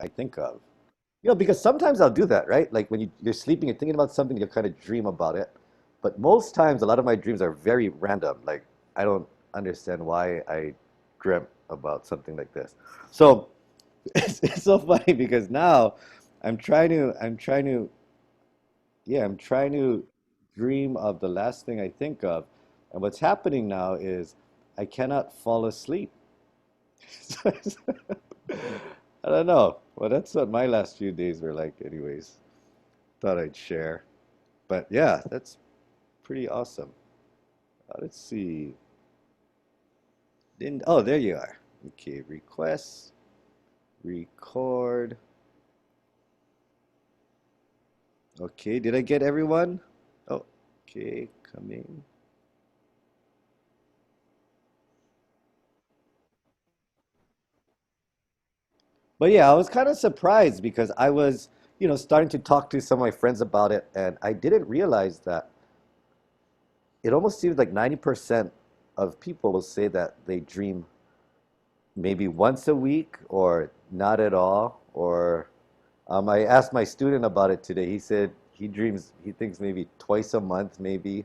I think of. You know, because sometimes I'll do that, right? Like when you're sleeping and thinking about something, you'll kind of dream about it. But most times, a lot of my dreams are very random. Like I don't understand why I dreamt about something like this. So it's so funny because now I'm trying to dream of the last thing I think of. And what's happening now is I cannot fall asleep. I don't know. Well, that's what my last few days were like, anyways. Thought I'd share. But yeah, that's pretty awesome. Let's see. Didn't, oh, there you are. Okay, requests, record. Okay, did I get everyone? Oh, okay, coming. But yeah, I was kind of surprised because I was, starting to talk to some of my friends about it, and I didn't realize that it almost seems like 90% of people will say that they dream maybe once a week or not at all. Or I asked my student about it today. He said he thinks maybe twice a month, maybe.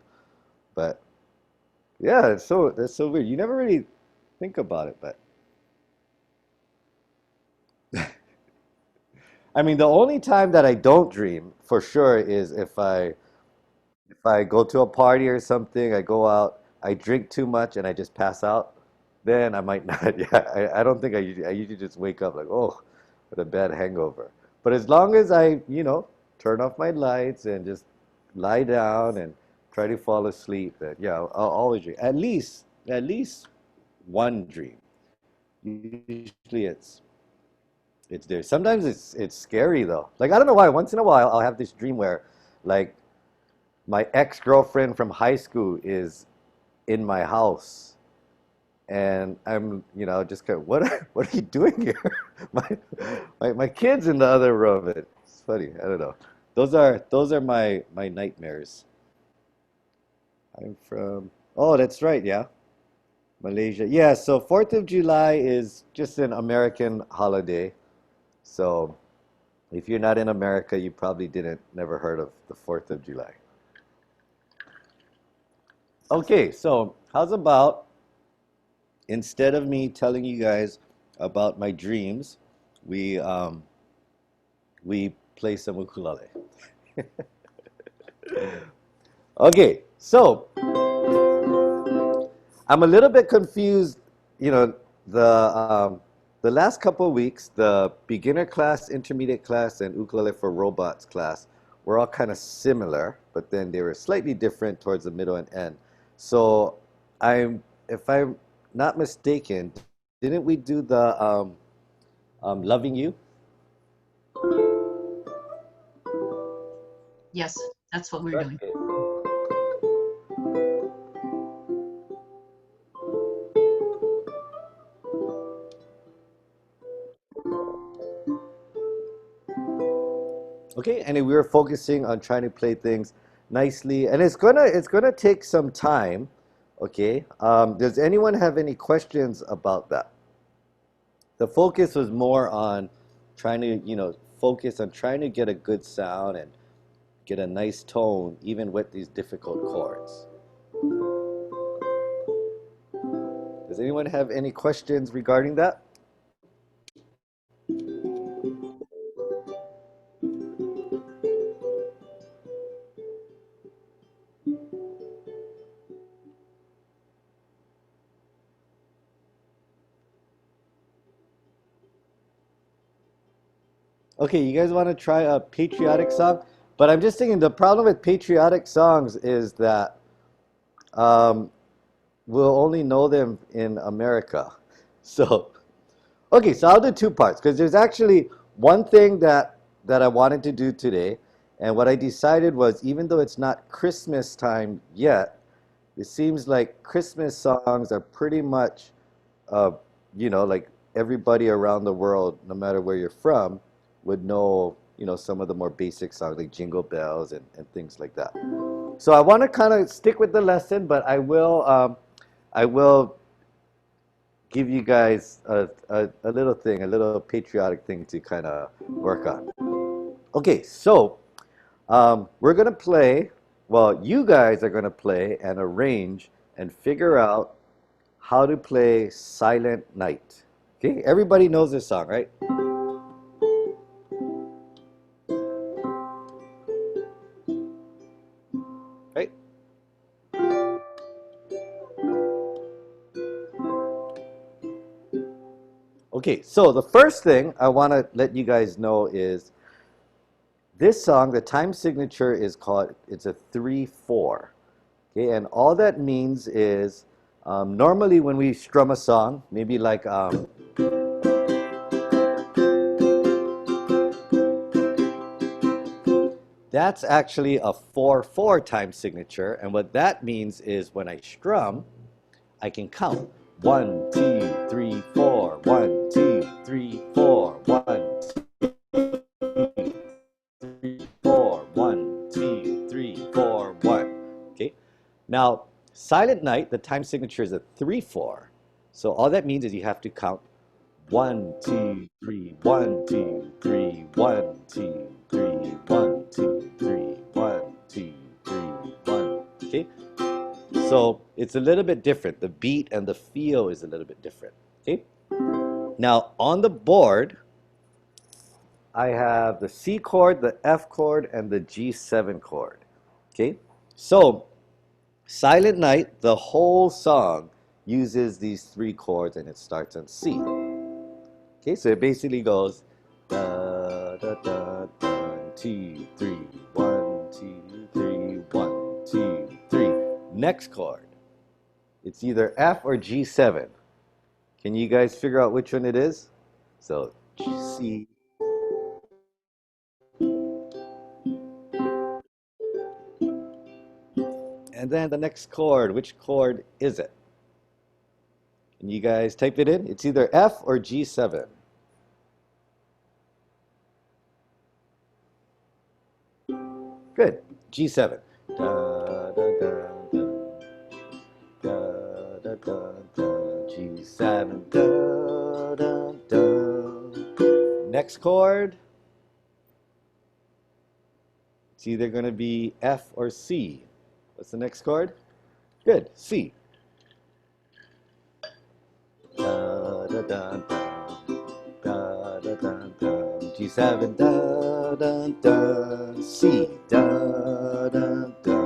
But yeah, that's so weird. You never really think about it, but I mean, the only time that I don't dream for sure is if I go to a party or something, I go out, I drink too much and I just pass out, then I might not. Yeah, I don't think I usually just wake up like, oh, with a bad hangover. But as long as I, turn off my lights and just lie down and try to fall asleep, then yeah, I'll always dream. At least one dream. Usually it's there. Sometimes it's scary though. Like I don't know why. Once in a while, I'll have this dream where, like, my ex-girlfriend from high school is in my house, and I'm, just kind of, what are you doing here? My, my kid's in the other room. It's funny. I don't know. Those are my nightmares. I'm from. Oh, that's right. Yeah, Malaysia. Yeah. So 4th of July is just an American holiday. So if you're not in America, you probably didn't never heard of the 4th of July. Okay, so how's about instead of me telling you guys about my dreams, we we play some ukulele. Okay, so I'm a little bit confused. You know, the last couple of weeks, the beginner class, intermediate class, and ukulele for robots class were all kind of similar, but then they were slightly different towards the middle and end. So if I'm not mistaken, didn't we do the loving you? Yes, that's what we're doing. Okay. Okay, and we were focusing on trying to play things nicely, and it's gonna take some time. Okay, does anyone have any questions about that? The focus was more on trying to, focus on trying to get a good sound and get a nice tone, even with these difficult chords. Does anyone have any questions regarding that? Okay, you guys want to try a patriotic song? But I'm just thinking the problem with patriotic songs is that um, we'll only know them in America. So, okay, so I'll do two parts because there's actually one thing that I wanted to do today, and what I decided was even though it's not Christmas time yet, it seems like Christmas songs are pretty much, uh, like everybody around the world, no matter where you're from, would know, some of the more basic songs like Jingle Bells and things like that. So I want to kind of stick with the lesson, but I will give you guys a little thing, a little patriotic thing to kind of work on. Okay, so we're gonna play, well, you guys are gonna play and arrange and figure out how to play Silent Night. Okay, everybody knows this song, right? Right? Okay, so the first thing I want to let you guys know is this song, the time signature is called, it's a 3/4. Okay, and all that means is normally when we strum a song, maybe like that's actually a 4/4 time signature, and what that means is when I strum, I can count 1, 2, 3, 4, 1, 2, 3, 4, 1, 3, 4, 1, 2, 3, 4, 1. Okay. Now, Silent Night, the time signature is a 3/4. So all that means is you have to count 1, 2, 3, 1, 2, 3, 1, 2, 3, 1, 2, 3, 1, 2, 3, 1. Okay? So it's a little bit different. The beat and the feel is a little bit different. Okay? Now on the board, I have the C chord, the F chord, and the G7 chord. Okay? So Silent Night, the whole song uses these three chords and it starts on C. Okay, so it basically goes da da da da 2, 3, 1, 2, 3, 1, 2, 3. Next chord. It's either F or G7. Can you guys figure out which one it is? So C. And then the next chord, which chord is it? Can you guys type it in? It's either F or G7. Good. G7. Da, da, da, da. Da, da, da, da. G7. Da, da, da. Next chord. It's either going to be F or C. What's the next chord? Good. C. Da, da, da, da. Da, da, da, da. G7. Da, da, da. C. Da, da, da.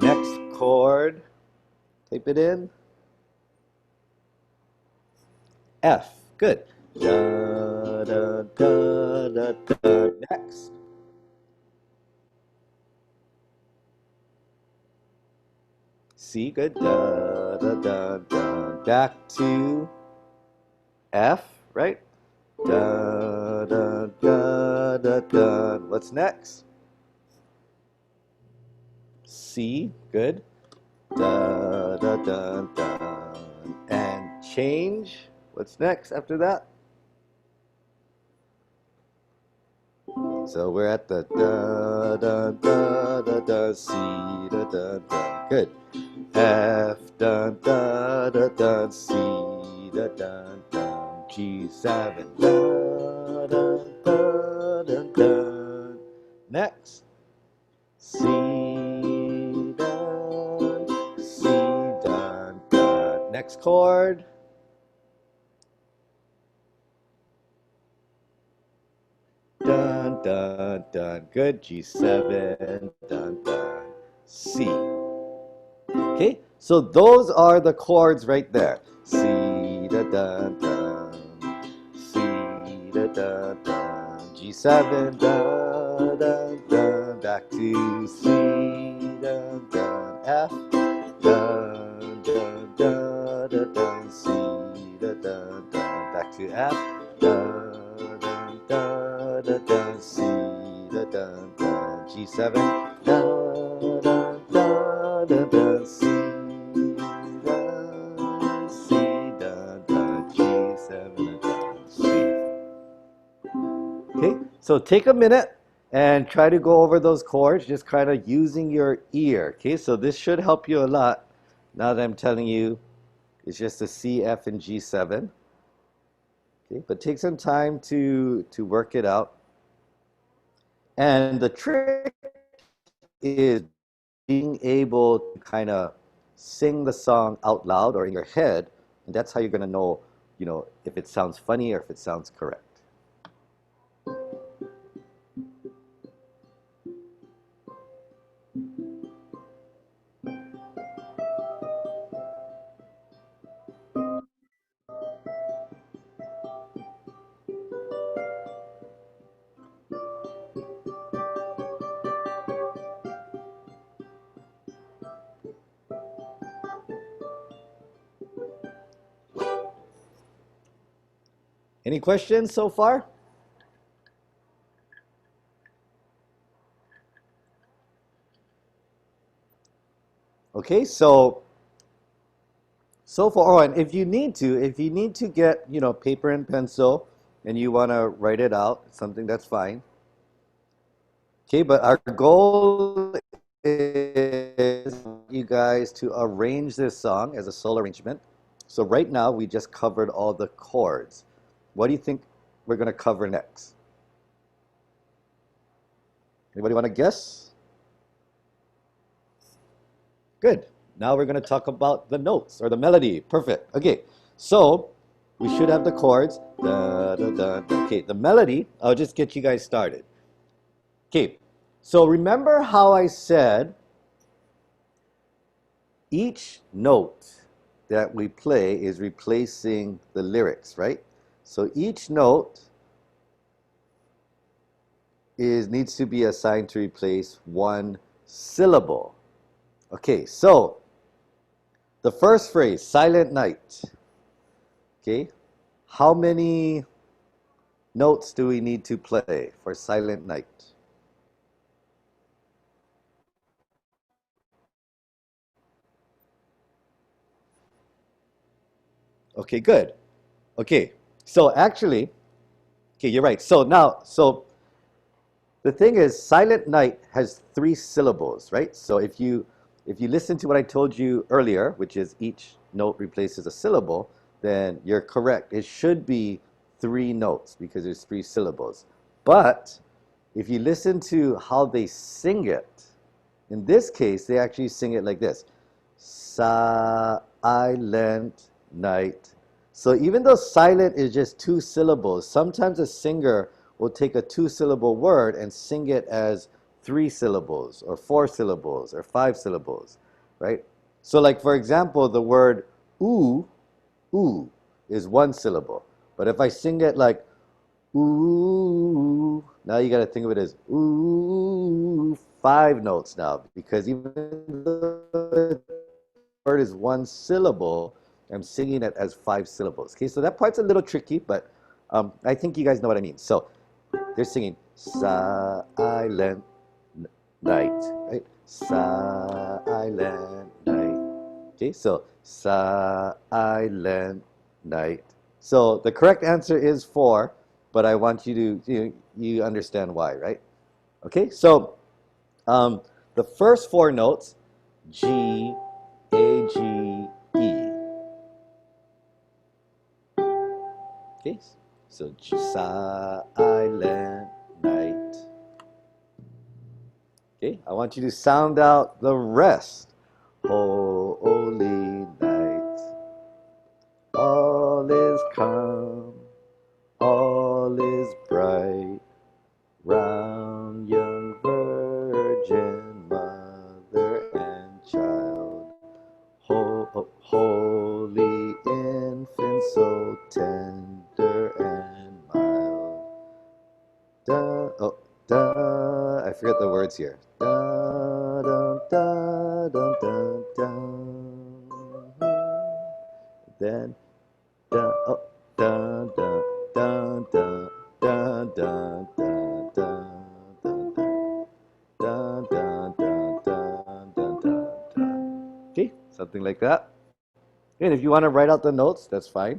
Next chord. Type it in. F. Good. Da, da, da, da, da. Next. C. Good. Da, da, da, da. Back to F, right? Da, da, da, da, da. What's next? C. Good. Da, da, da, da. And change. What's next after that? So we're at the da, da, da, da, da, C, da, da, da. Good. F, da, da, da, da, C, da, da, da. G7, da, da, da, da, da. Next. C, da, C, da, da. Next chord. Dun, dun, dun. Good. G7, dun, dun. C. Okay, so those are the chords right there. C, da, da, da. C, da, da, da. G7, da, da, da. Back to C, da, da. F, da, da, da, da, da. C, da, da, da. Back to F, da, da, da, da, da. C, da, da, da. G7, da, da, da, da, da. C, da, C, da, da, G7, da, C. Okay, so take a minute and try to go over those chords, just kind of using your ear. Okay, so this should help you a lot now that I'm telling you It's just a C, F, and G7. Okay, but take some time to work it out. And the trick is being able to kind of sing the song out loud or in your head, and that's how you're going to know, if it sounds funny or if it sounds correct. Any questions so far? Okay, so far, oh, and if you need to get, paper and pencil and you want to write it out, something that's fine. Okay, but our goal is you guys to arrange this song as a solo arrangement. So right now we just covered all the chords. What do you think we're going to cover next? Anybody want to guess? Good. Now we're going to talk about the notes or the melody. Perfect. Okay, so we should have the chords. Da, da, da, da. Okay, the melody, I'll just get you guys started. Okay, so remember how I said each note that we play is replacing the lyrics, right? So each note needs to be assigned to replace one syllable. Okay, so the first phrase, Silent Night. Okay, how many notes do we need to play for Silent Night? Okay, good. Okay, so actually, okay, you're right. So the thing is, Silent Night has 3 syllables, right? So if you listen to what I told you earlier, which is each note replaces a syllable, then you're correct. It should be 3 notes because there's 3 syllables. But if you listen to how they sing it, in this case, they actually sing it like this. Silent night. So even though silent is just 2 syllables, sometimes a singer will take a 2 syllable word and sing it as 3 syllables or 4 syllables or 5 syllables, right? So like for example, the word ooh, ooh is 1 syllable. But if I sing it like ooh, now you got to think of it as ooh, 5 notes now, because even though the word is 1 syllable, I'm singing it as 5 syllables. Okay, so that part's a little tricky, but I think you guys know what I mean. So they're singing silent night, right? Silent night. Okay, so silent night. So the correct answer is 4, but I want you to you understand why, right? Okay, so um, the first 4 notes, G, A, G, E. Okay, so silent night. Okay, I want you to sound out the rest. Holy night, all is calm, all is bright, round young virgin mother and child. Holy infant, so tender and mild. Da, oh, da, I forget the words here. Da, da, da, da, da, da. Then, da, oh, da, da, da, da, da, da, da, da, da, da, da, da, da, da, da. Okay, something like that. And if you want to write out the notes, that's fine.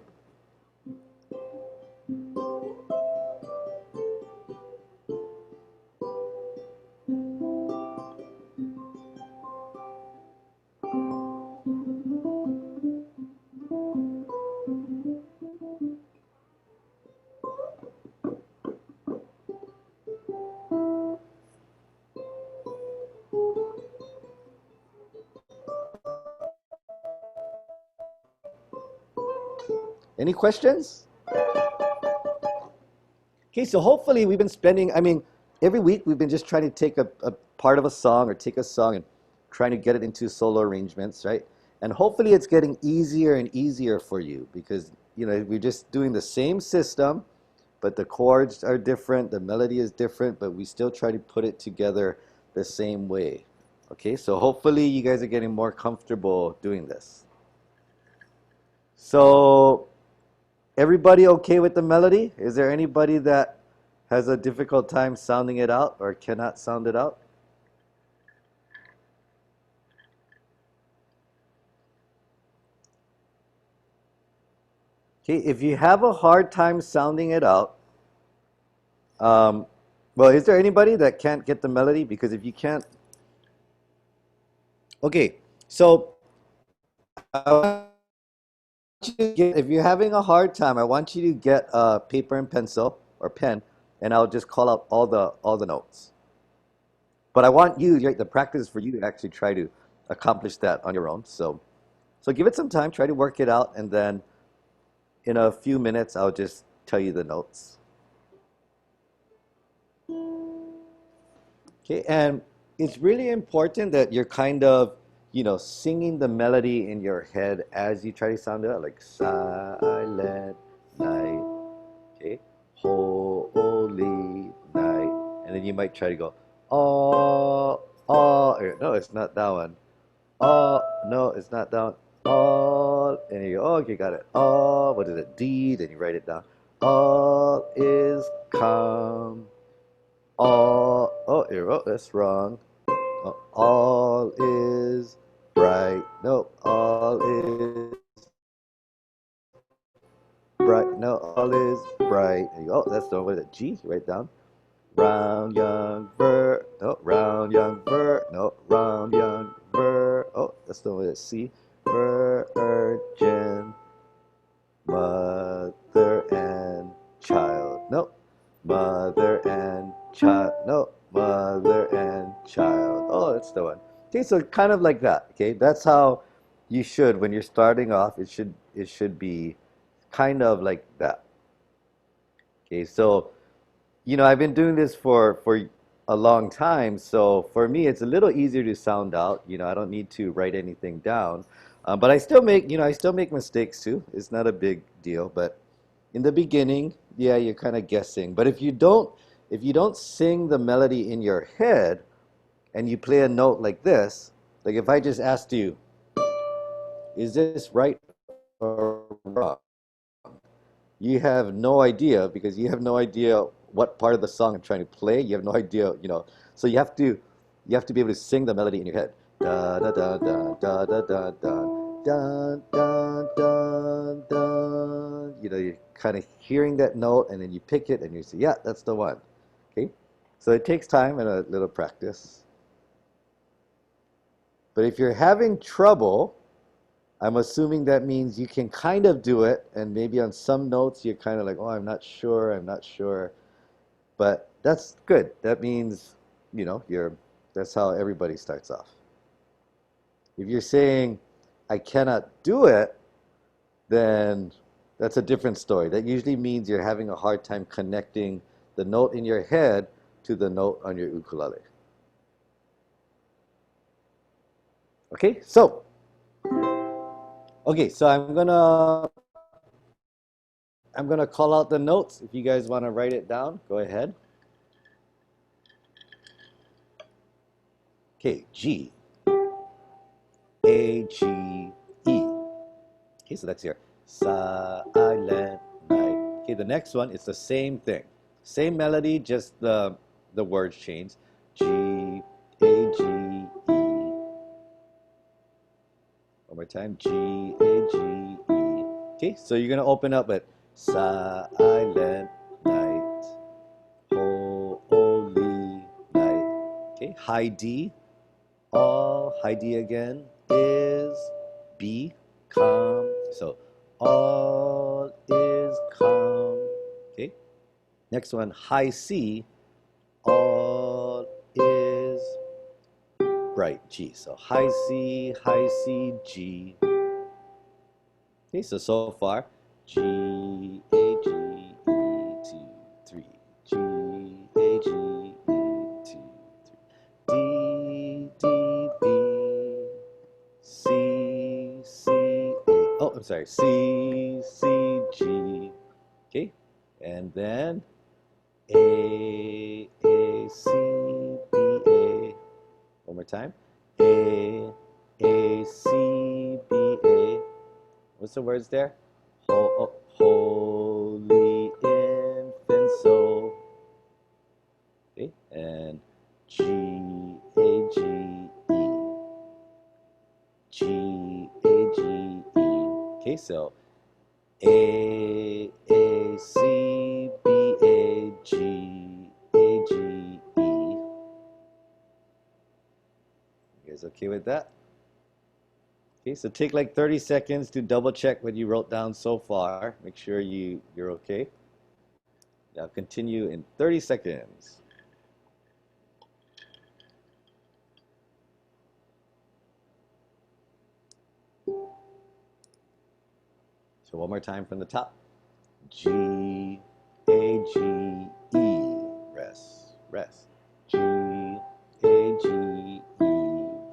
Any questions? Okay, so hopefully we've been spending, I mean, every week we've been just trying to take a part of a song or take a song and trying to get it into solo arrangements, right? And hopefully it's getting easier and easier for you because, you know, we're just doing the same system, but the chords are different, the melody is different, but we still try to put it together the same way. Okay, so hopefully you guys are getting more comfortable doing this. So, everybody okay with the melody? Is there anybody that has a difficult time sounding it out or cannot sound it out? Okay, if you have a hard time sounding it out, um, well, is there anybody that can't get the melody? Because if you can't, okay, so I want you to get, if you're having a hard time, I want you to get a paper and pencil or pen, and I'll just call out all the notes. But I want you, the practice is for you to actually try to accomplish that on your own. So give it some time, try to work it out, and then in a few minutes, I'll just tell you the notes. Okay, and it's really important that you're kind of, you know, singing the melody in your head as you try to sound it out, like silent night, okay, holy night, and then you might try to go, oh, oh, no, it's not that one. Oh, no, it's not down. All, and you go, oh, okay, got it. All, what is it? D, then you write it down. All is calm. All, oh, oh, that's wrong. All is bright. No, all is bright. No, all is bright. And you go, oh, that's the one with a G. Write down. Round young ver. No, round young ver. No, round young ver. Oh, that's the one with a C. Virgin, mother and child. No, mother and child. No, mother and child. Oh, that's the one. Okay, so kind of like that. Okay, that's how you should when you're starting off. It should be kind of like that. Okay, so you know I've been doing this for a long time, so for me it's a little easier to sound out. You know, I don't need to write anything down, but I still make mistakes too. It's not a big deal, but in the beginning, yeah, you're kind of guessing. But if you don't sing the melody in your head and you play a note like this, like if I just asked you, is this right or wrong? You have no idea because you have no idea what part of the song I'm trying to play. You have no idea, you know. So you have to be able to sing the melody in your head. Da da da da da da da da da da da. You know, you're kind of hearing that note, and then you pick it, and you say, "Yeah, that's the one." Okay. So it takes time and a little practice. But if you're having trouble, I'm assuming that means you can kind of do it, and maybe on some notes you're kind of like, oh, I'm not sure. But that's good. That means, that's how everybody starts off. If you're saying, I cannot do it, then that's a different story. That usually means you're having a hard time connecting the note in your head to the note on your ukulele. Okay, so I'm gonna call out the notes. If you guys want to write it down, go ahead. Okay, G, A, G, E. Okay, so that's your silent night. Okay, the next one is the same thing. Same melody, just the words change. G, A, G, E. One more time. G, A, G, E. Okay, so you're gonna open up with silent night, holy night. Okay, high D, all, high D again, is, B, calm. So all is calm. Okay, next one, high C, all is bright, G. So high C, G. Okay, so far, G, A, G, E, 2, 3. G, A, G, E, 2, 3. D, D, B, C, C, A. Oh, I'm sorry. C, C, G. Okay. And then A, C, B, A. One more time. A, C, B, A. What's the words there? Holy infant soul. Okay. And G, A, G, E. G, A, G, E. Okay, so A, C, B, A, G, A, G, E. You guys okay with that? Okay, so take like 30 seconds to double check what you wrote down so far. Make sure you're okay. Now continue in 30 seconds. So one more time from the top. G, A, G, E. Rest, rest. G, A, G, E.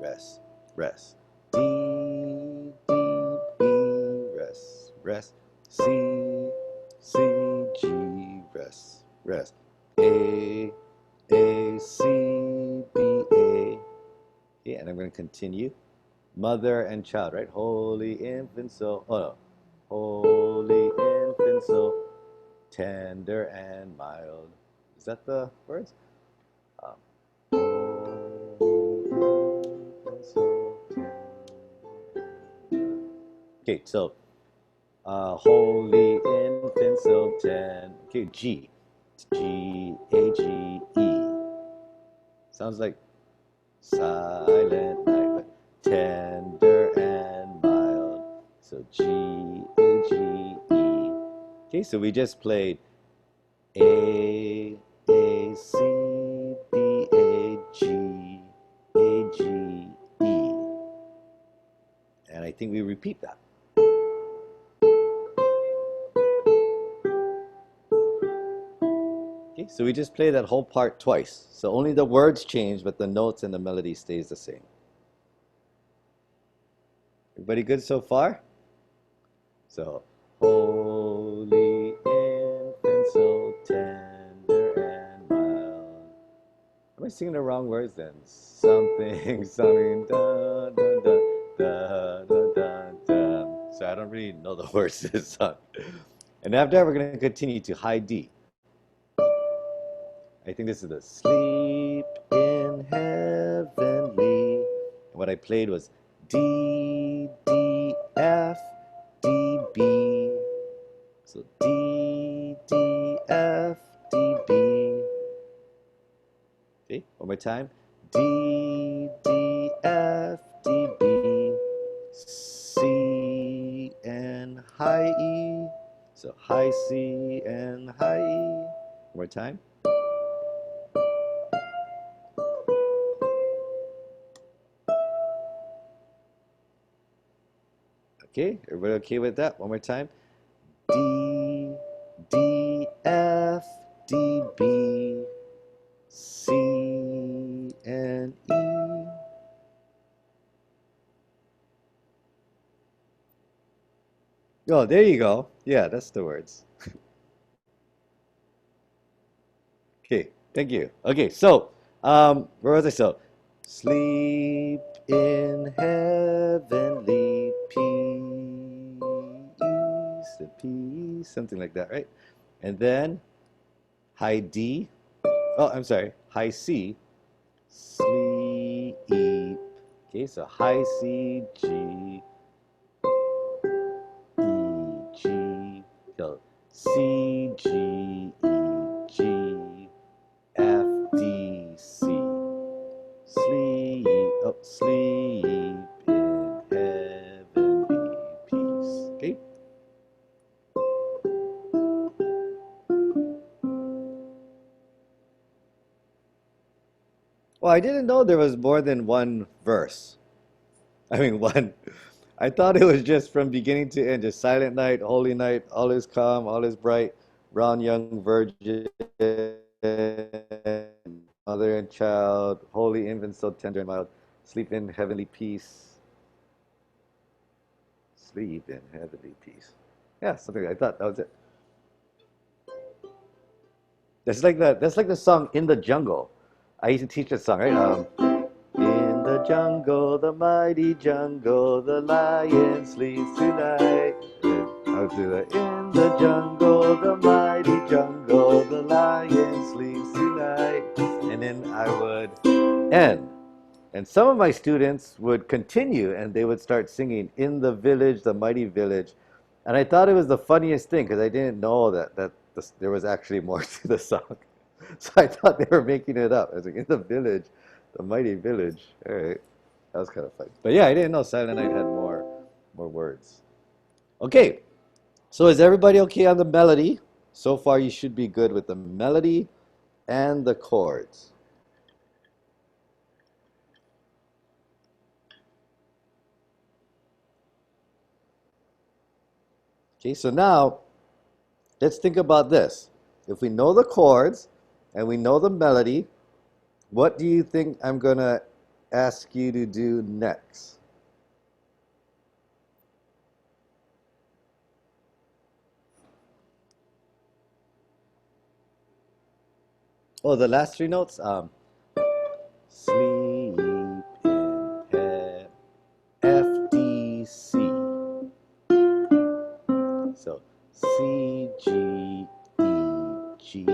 Rest, rest. D, D, B. Rest, rest. C, C, G. Rest, rest. A, C, B, A. Okay, and I'm going to continue. Mother and child, right? Holy infant soul. Oh no. Holy infant soul, tender and mild. Is that the words? Okay, so holy infant soul, tender. Okay, G. G, A, G, E. Sounds like silent night, but tender and mild. So G, A, G, E. Okay, so we just played A, C, B, A, G, A, G, E. And I think we repeat that. Okay, so we just play that whole part twice. So only the words change, but the notes and the melody stays the same. Everybody good so far? So, holy infant, so tender and mild. Am I singing the wrong words then? Something, something, da, da, da, da, da, da, da. So I don't really know the words to this song. And after that, we're going to continue to high D. I think this is the sleep in heavenly. And what I played was D, D, F, D, B. So D, D, F, D, B. Okay, one more time. D, D, F, D, B. C and high E. So high C and high E. One more time. Okay, everybody okay with that? One more time. D, D, F, D, B, C, and E. Oh, there you go. Yeah, that's the words. Okay, thank you. Okay, so, where was I? So, sleep in heavenly peace, the peace, something like that, right? And then high D. Oh, I'm sorry, high C. Sleep. Okay, so high C, G, E, G. So C, G, E, G, F, D, C. Sleep, oh, sleep in heavenly peace. Okay? Well, I didn't know there was more than one verse. I mean, one. I thought it was just from beginning to end, just silent night, holy night, all is calm, all is bright, brown young virgin, mother and child, holy infant so tender and mild, sleep in heavenly peace, sleep in heavenly peace. Yeah, something I thought that was it. That's like the song "In the Jungle." I used to teach that song, right? In the jungle, the mighty jungle, the lion sleeps tonight. I would do that. In the jungle, the mighty jungle, the lion sleeps tonight. And then I would end. And some of my students would continue and they would start singing "In the village, the mighty village." And I thought it was the funniest thing because I didn't know that there was actually more to the song. So I thought they were making it up. I was like, "In the village, the mighty village." All right. That was kind of fun. But yeah, I didn't know Silent Night had more words. Okay. So is everybody okay on the melody? So far you should be good with the melody and the chords. Okay, so now let's think about this. If we know the chords and we know the melody, what do you think I'm going to ask you to do next? Oh, the last three notes? Sleep in F, D, C. So C, G, E, G,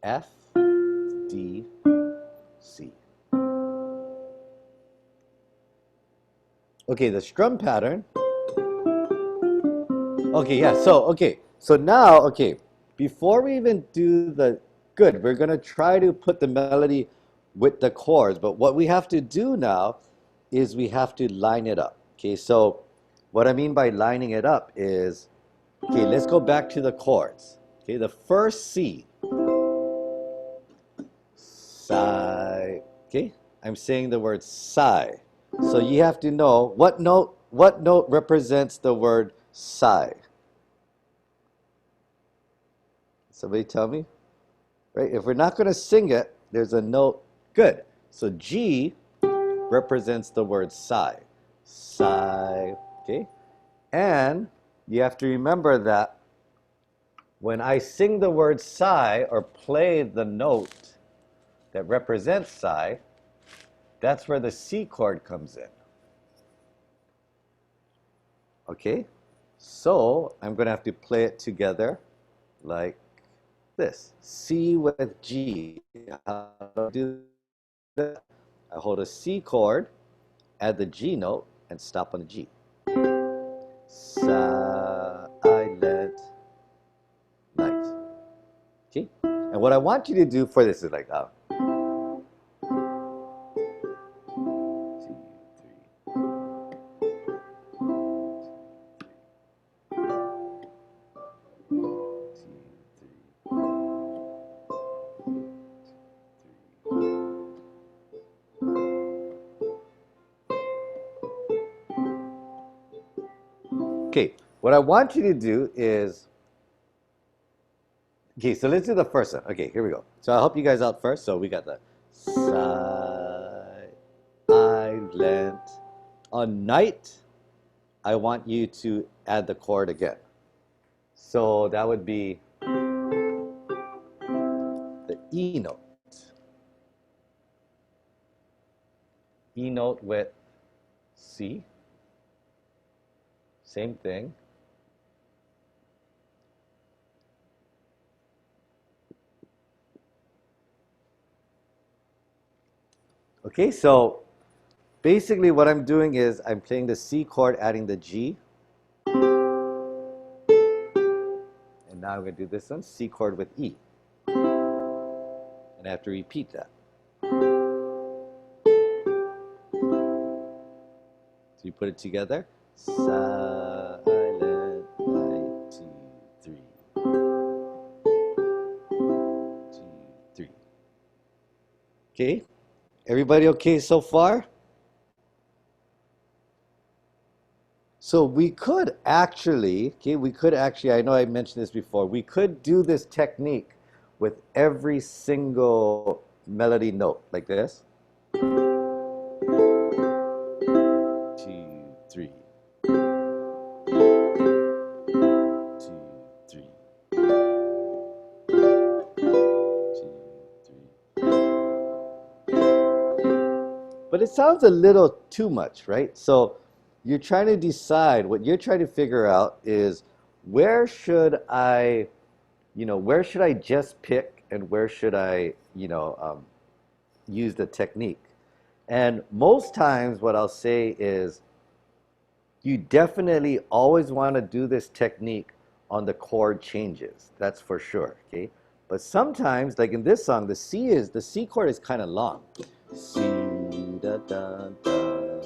F, D, C. Okay, the strum pattern. Okay, yeah, so now, okay, before we even do the good, we're gonna try to put the melody with the chords, but what we have to do now is we have to line it up. Okay, so what I mean by lining it up is, okay, let's go back to the chords. Okay, the first C, sigh. Okay, I'm saying the word sigh. So you have to know what note represents the word sigh. Somebody tell me? Right? If we're not going to sing it, there's a note. Good. So G represents the word sigh. Sigh. Okay? And you have to remember that when I sing the word sigh or play the note that represents sigh, that's where the C chord comes in. Okay? So I'm going to have to play it together like this. C with G. How do I do that? I hold a C chord, add the G note, and stop on the G. Silent night. Okay? And what I want you to do for this is like, okay, what I want you to do is, okay, so let's do the first one. Okay, here we go. So I'll help you guys out first. So we got the silent. On night, I want you to add the chord again. So that would be the E note. E note with C. Same thing. Okay, so basically what I'm doing is I'm playing the C chord, adding the G. And now I'm going to do this one, C chord with E. And I have to repeat that. So you put it together. Silent, 1, 2, 3. 2, 3. Okay, everybody okay so far? So we could actually, okay, we could actually, I know I mentioned this before, we could do this technique with every single melody note, like this. Two, three, two, three, two, three. But it sounds a little too much, right? So you're trying to decide, what you're trying to figure out is where should I, where should I just pick and where should I, use the technique? And most times what I'll say is you definitely always want to do this technique on the chord changes. That's for sure, okay? But sometimes, like in this song, the C chord is kind of long. C da da da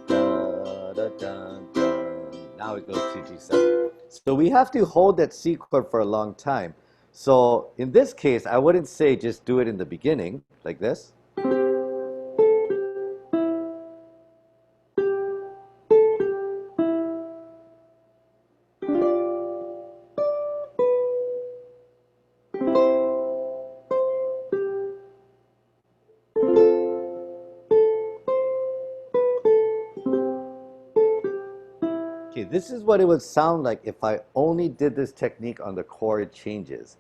da da da da. Now it goes to G7. So we have to hold that C chord for a long time. So in this case, I wouldn't say just do it in the beginning, like this. Okay, this is what it would sound like if I only did this technique on the chord changes.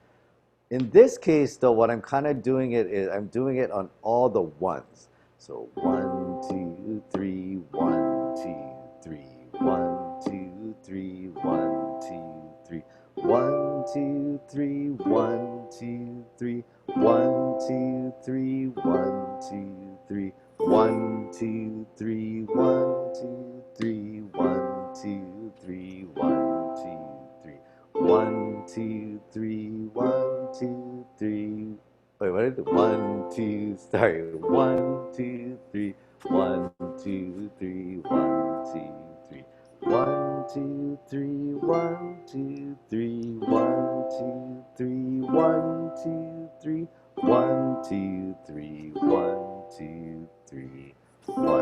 In this case, though, what I'm kind of doing it is I'm doing it on all the ones. So 1, 2, 3, 1, 2, 3, 1, 2, 3, 1, 2, 3, 1, 2, 3, 1, 2, 3, 1, 2, 3, 1, 2, 3, 1, 2, 3, 1, 2, 3, 1, 2, 3, 1, 2, 3. 1, 2, 3, 1, 2, 3. Wait, what is it? 1, 2, sorry. 1, 2, 3, 1, 2, 3, 1, 2, 3. 1, 2, 3, 1, 2, 3, 1, 2, 3, 1, 2, 3, 1, 2, 3, 1, 2, 3, 1.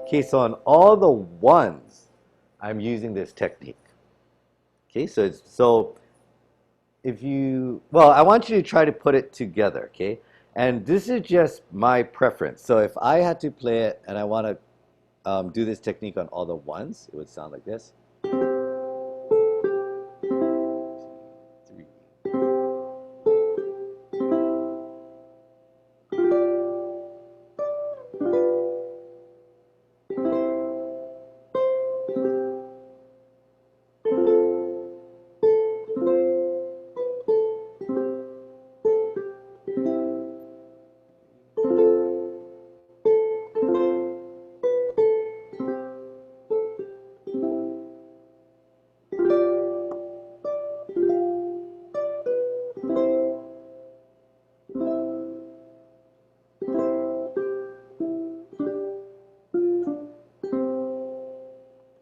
Okay, so on all the ones, I'm using this technique. Okay, so if you, well, I want you to try to put it together, okay? And this is just my preference. So if I had to play it and I want to do this technique on all the ones, it would sound like this. 3.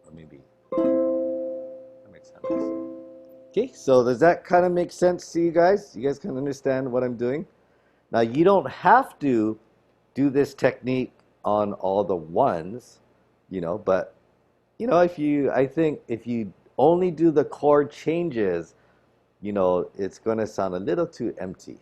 Or maybe that makes sense. Okay, so does that kind of make sense to you guys? You guys can understand what I'm doing? Now, you don't have to do this technique on all the ones, but, I think if you only do the chord changes, it's going to sound a little too empty.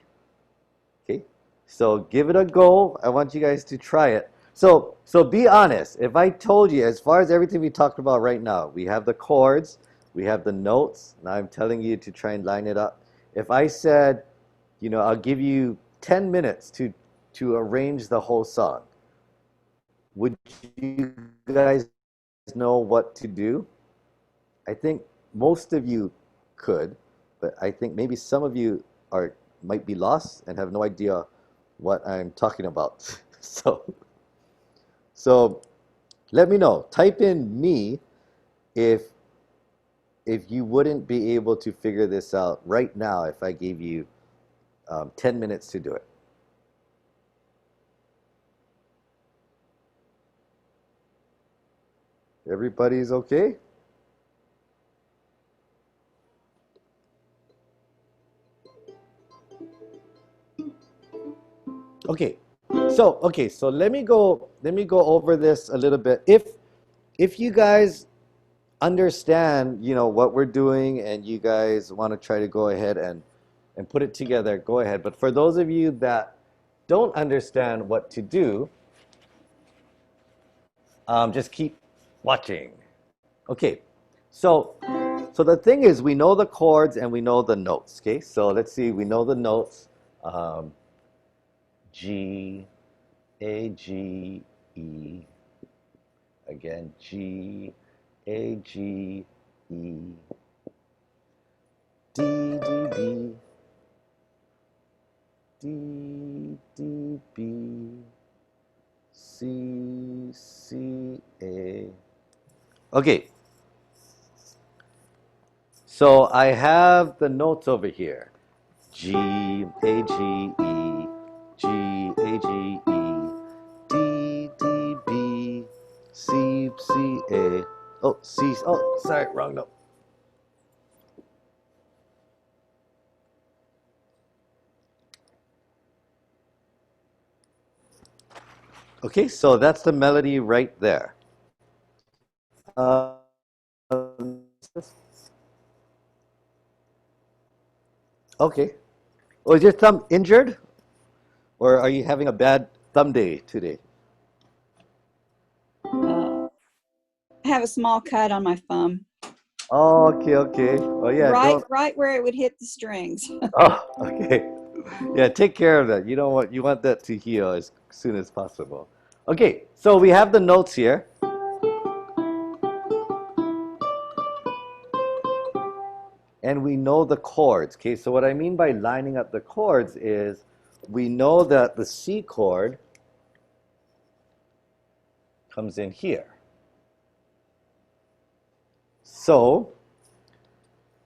Okay, so give it a go. I want you guys to try it. So be honest. If I told you, as far as everything we talked about right now, we have the chords, we have the notes. Now I'm telling you to try and line it up. If I said, I'll give you 10 minutes to arrange the whole song, would you guys know what to do? I think most of you could, but I think maybe some of you might be lost and have no idea what I'm talking about. So let me know. Type in me if you wouldn't be able to figure this out right now if I gave you 10 minutes to do it. Everybody's okay? So let me go over this a little bit. If you guys understand, what we're doing and you guys want to try to go ahead and put it together, go ahead. But for those of you that don't understand what to do, just keep watching. Okay, so the thing is, we know the chords and we know the notes. Okay, so let's see, we know the notes. G, A, G, E. Again, G, A, G, E. D, D, B. D, D, B. C, C, A. Okay. So I have the notes over here. G, A, G, E. G, A, G, E. D, D, B. C, C, A. Oh, C. Oh, sorry, wrong note. Okay, so that's the melody right there. Okay. Oh, is your thumb injured? Or are you having a bad thumb day today? I have a small cut on my thumb. Oh, okay, okay. Oh, yeah, don't. Right where it would hit the strings. Oh, okay. Yeah, take care of that. You want that to heal as soon as possible. Okay, so we have the notes here. And we know the chords. Okay, so what I mean by lining up the chords is we know that the C chord comes in here. So,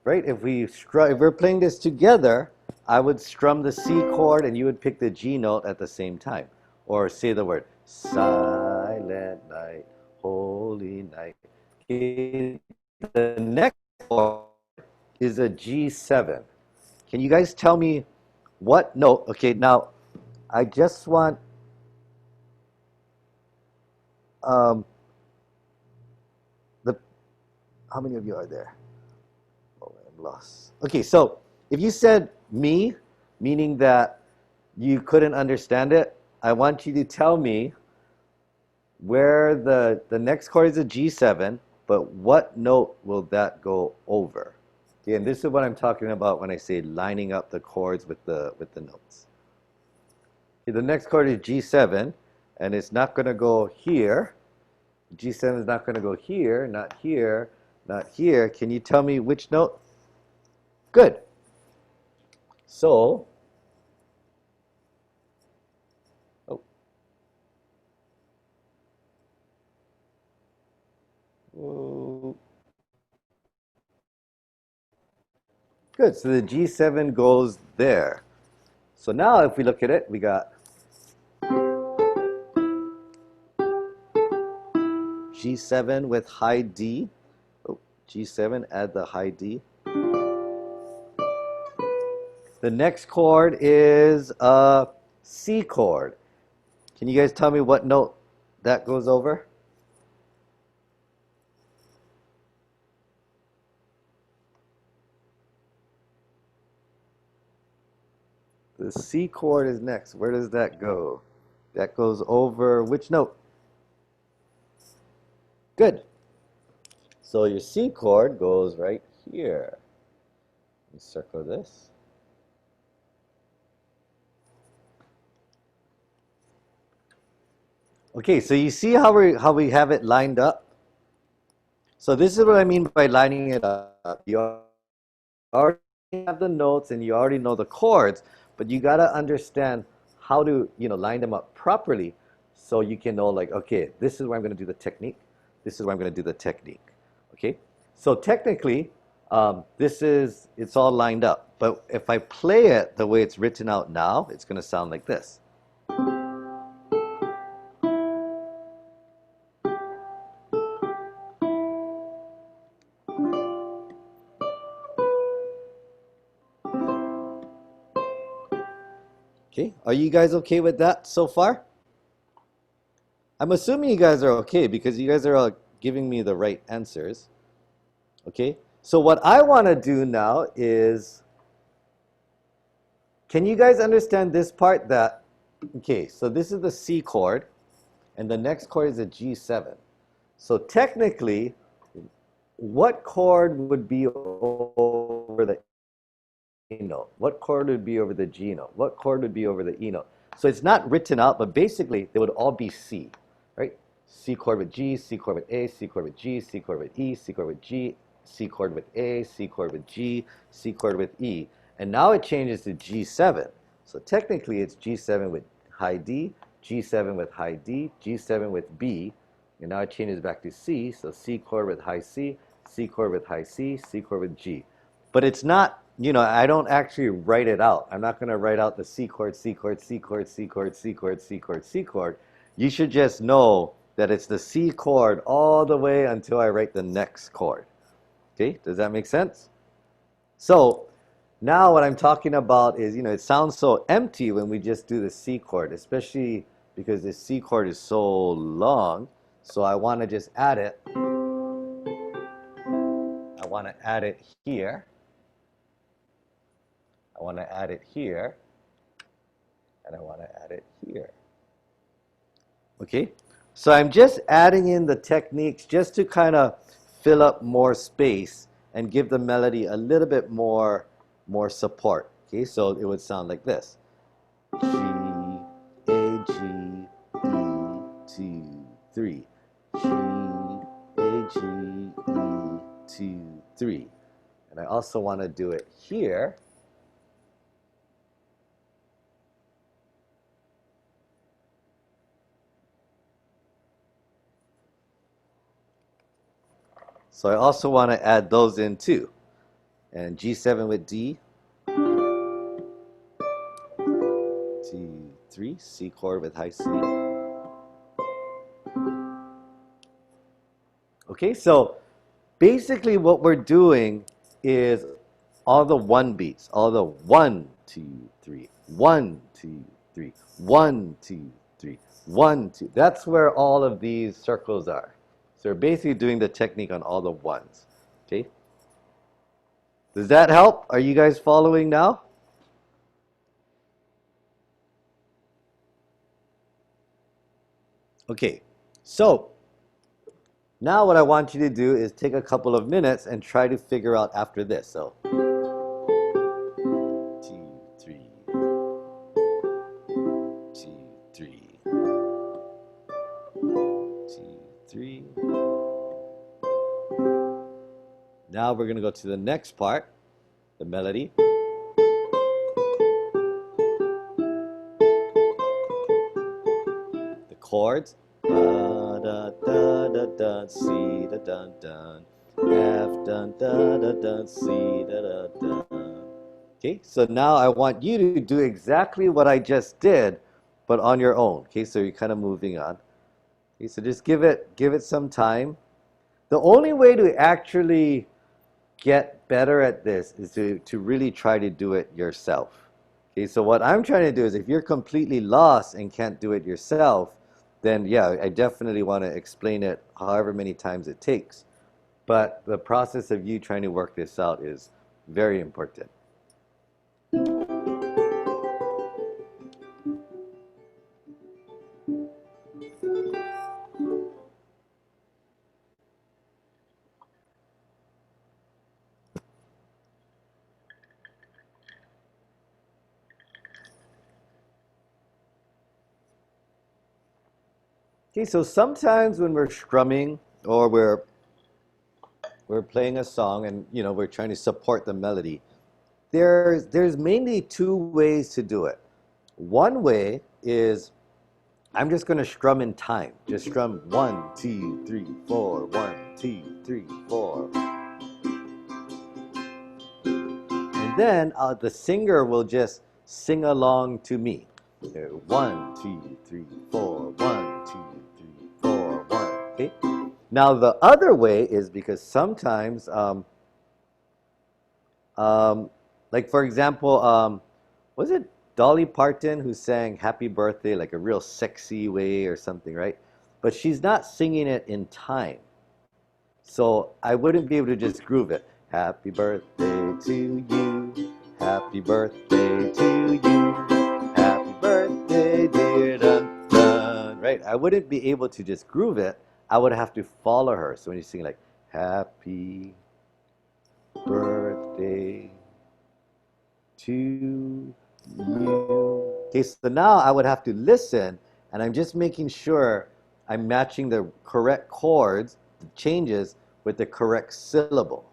right, if we're playing this together, I would strum the C chord and you would pick the G note at the same time. Or say the word, silent night, holy night. Okay, the next chord is a G7. Can you guys tell me what note? Okay, now I just want the how many of you are there? Oh, I'm lost. Okay, so if you said me, meaning that you couldn't understand it, I want you to tell me where the next chord is a G7, but what note will that go over? Okay, and this is what I'm talking about when I say lining up the chords with the notes. Okay, the next chord is G7, and it's not going to go here. G7 is not going to go here, not here, not here. Can you tell me which note? Good. So, oh. Oh. Good, so the G7 goes there. So now if we look at it, we got G7 with high D. Oh, G7, add the high D. The next chord is a C chord. Can you guys tell me what note that goes over? The C chord is next. Where does that go? That goes over which note? Good. So your C chord goes right here. Let me circle this. Okay, so you see how we have it lined up? So this is what I mean by lining it up. You already have the notes and you already know the chords, but you got to understand how to, line them up properly so you can know like, okay, this is where I'm going to do the technique. This is where I'm going to do the technique. Okay? So technically, it's all lined up. But if I play it the way it's written out now, it's going to sound like this. Okay, are you guys okay with that so far? I'm assuming you guys are okay because you guys are all giving me the right answers. Okay, so what I want to do now is, can you guys understand this part that, okay, so this is the C chord, and the next chord is a G7. So technically, what chord would be over the A note? What chord would be over the G note? What chord would be over the E note? So it's not written out, but basically they would all be C, right? C chord with G, C chord with A, C chord with G, C chord with E, C chord with G, C chord with A, C chord with G, C chord with E. And now it changes to G7. So technically it's G7 with high D, G7 with high D, G7 with B, and now it changes back to C. So C chord with high C, C chord with high C, C chord with G. But it's not, I don't actually write it out. I'm not going to write out the C chord, C chord, C chord, C chord, C chord, C chord, C chord. You should just know that it's the C chord all the way until I write the next chord. Okay, does that make sense? So now what I'm talking about is, it sounds so empty when we just do the C chord, especially because the C chord is so long. So I want to just add it. I want to add it here. I want to add it here. And I want to add it here. Okay, so I'm just adding in the techniques just to kind of fill up more space and give the melody a little bit more support. Okay, so it would sound like this: G, A, G, E, 2, 3. G, A, G, E, 2, 3. And I also want to do it here. So I also want to add those in too. And G7 with D, 2, 3, C chord with high C. Okay, so basically what we're doing is all the one beats, all the 1, 2, 3, 1, 2, 3, 1, 2, 3, 1, 2. That's where all of these circles are. So we're basically doing the technique on all the ones. Okay, does that help? Are you guys following now? Okay, so now what I want you to do is take a couple of minutes and try to figure out after this. So 2, 3, 2, 3, 2, 3. Now we're going to go to the next part, the melody. The chords. Da da da da da, C da dun dun, F dun da da dun, C da da dun. Okay, so now I want you to do exactly what I just did, but on your own. Okay, so you're kind of moving on. Okay, so just give it some time. The only way to actually get better at this is to really try to do it yourself. Okay, so what I'm trying to do is, if you're completely lost and can't do it yourself, then yeah, I definitely want to explain it however many times it takes. But the process of you trying to work this out is very important. Okay, so sometimes when we're strumming or we're playing a song and we're trying to support the melody, there's mainly two ways to do it. One way is I'm just going to strum in time. Just strum 1, 2, 3, 4, 1, 2, 3, 4. And then the singer will just sing along to me. 1, 2, 3, 4, 1, 2, 3, 4, 1. Okay? Now the other way is, because sometimes, like for example, was it Dolly Parton who sang Happy Birthday like a real sexy way or something, right? But she's not singing it in time. So I wouldn't be able to just groove it. Happy birthday to you. Happy birthday to you. Happy birthday, dear dun dun. Right? I wouldn't be able to just groove it. I would have to follow her. So when you sing like happy birthday to you. Okay, so now I would have to listen, and I'm just making sure I'm matching the correct chords, the changes, with the correct syllable.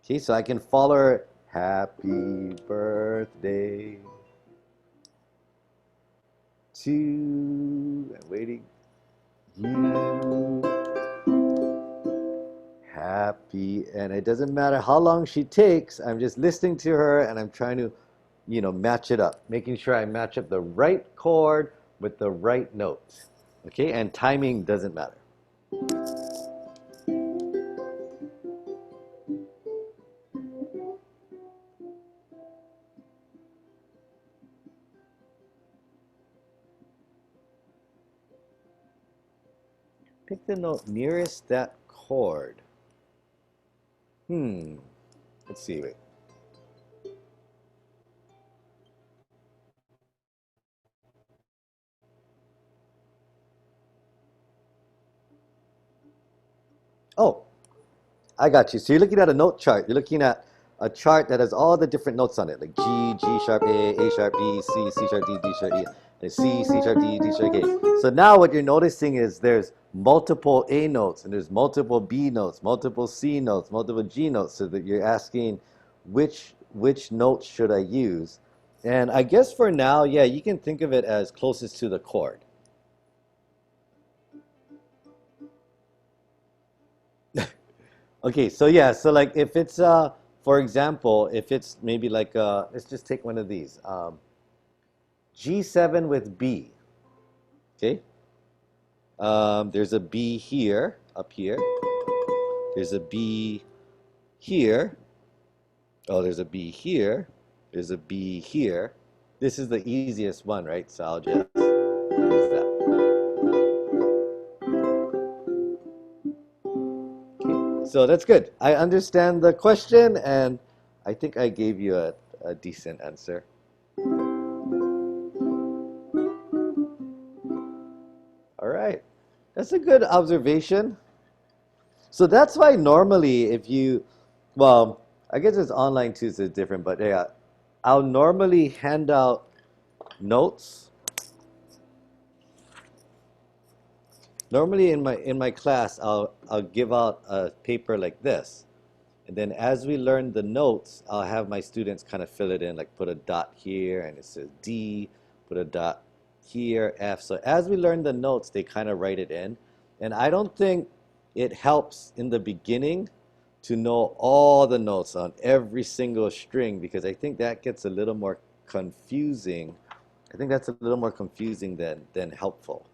Okay, so I can follow her, happy birthday to, I'm waiting, you, happy, and it doesn't matter how long she takes, I'm just listening to her and I'm trying to, match it up, making sure I match up the right chord with the right notes. Okay, and timing doesn't matter. Pick the note nearest that chord. Let's see. Wait. Oh, I got you. So you're looking at a note chart. You're looking at a chart that has all the different notes on it, like G, G sharp A sharp B, C sharp D, D sharp E, and C sharp D, D sharp A. So now what you're noticing is there's multiple A notes, and there's multiple B notes, multiple C notes, multiple G notes, so that you're asking which notes should I use? And I guess for now, yeah, you can think of it as closest to the chord. Okay, so yeah, so like if it's for example, if it's maybe like let's just take one of these. G7 with B. Okay? There's a B here, up here. There's a B here. Oh, there's a B here. There's a B here. This is the easiest one, right? So I'll just use that. Okay, so that's good. I understand the question, and I think I gave you a decent answer. All right. That's a good observation. So that's why normally if you, well, I guess it's online too, so it's different, but yeah, I'll normally hand out notes. Normally in my class, I'll give out a paper like this. And then as we learn the notes, I'll have my students kind of fill it in, like put a dot here and it says D, put a dot here, F. So as we learn the notes, they kind of write it in. And I don't think it helps in the beginning to know all the notes on every single string, because I think that gets a little more confusing. I think that's a little more confusing than helpful.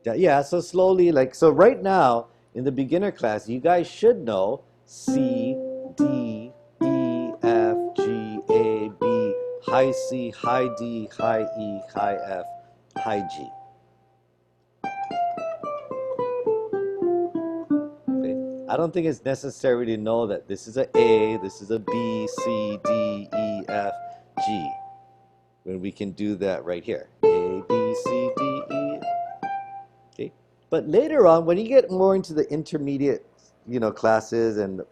Yeah, so slowly, like, so right now in the beginner class, you guys should know C, D, E, F, G, A, B, high C, high D, high E, high F, high G. Okay? I don't think it's necessary to know that this is a, this is a B, C, D, E, F, G, when we can do that right here. A, B, C, D, E. Okay. But later on, when you get more into the intermediate, classes, and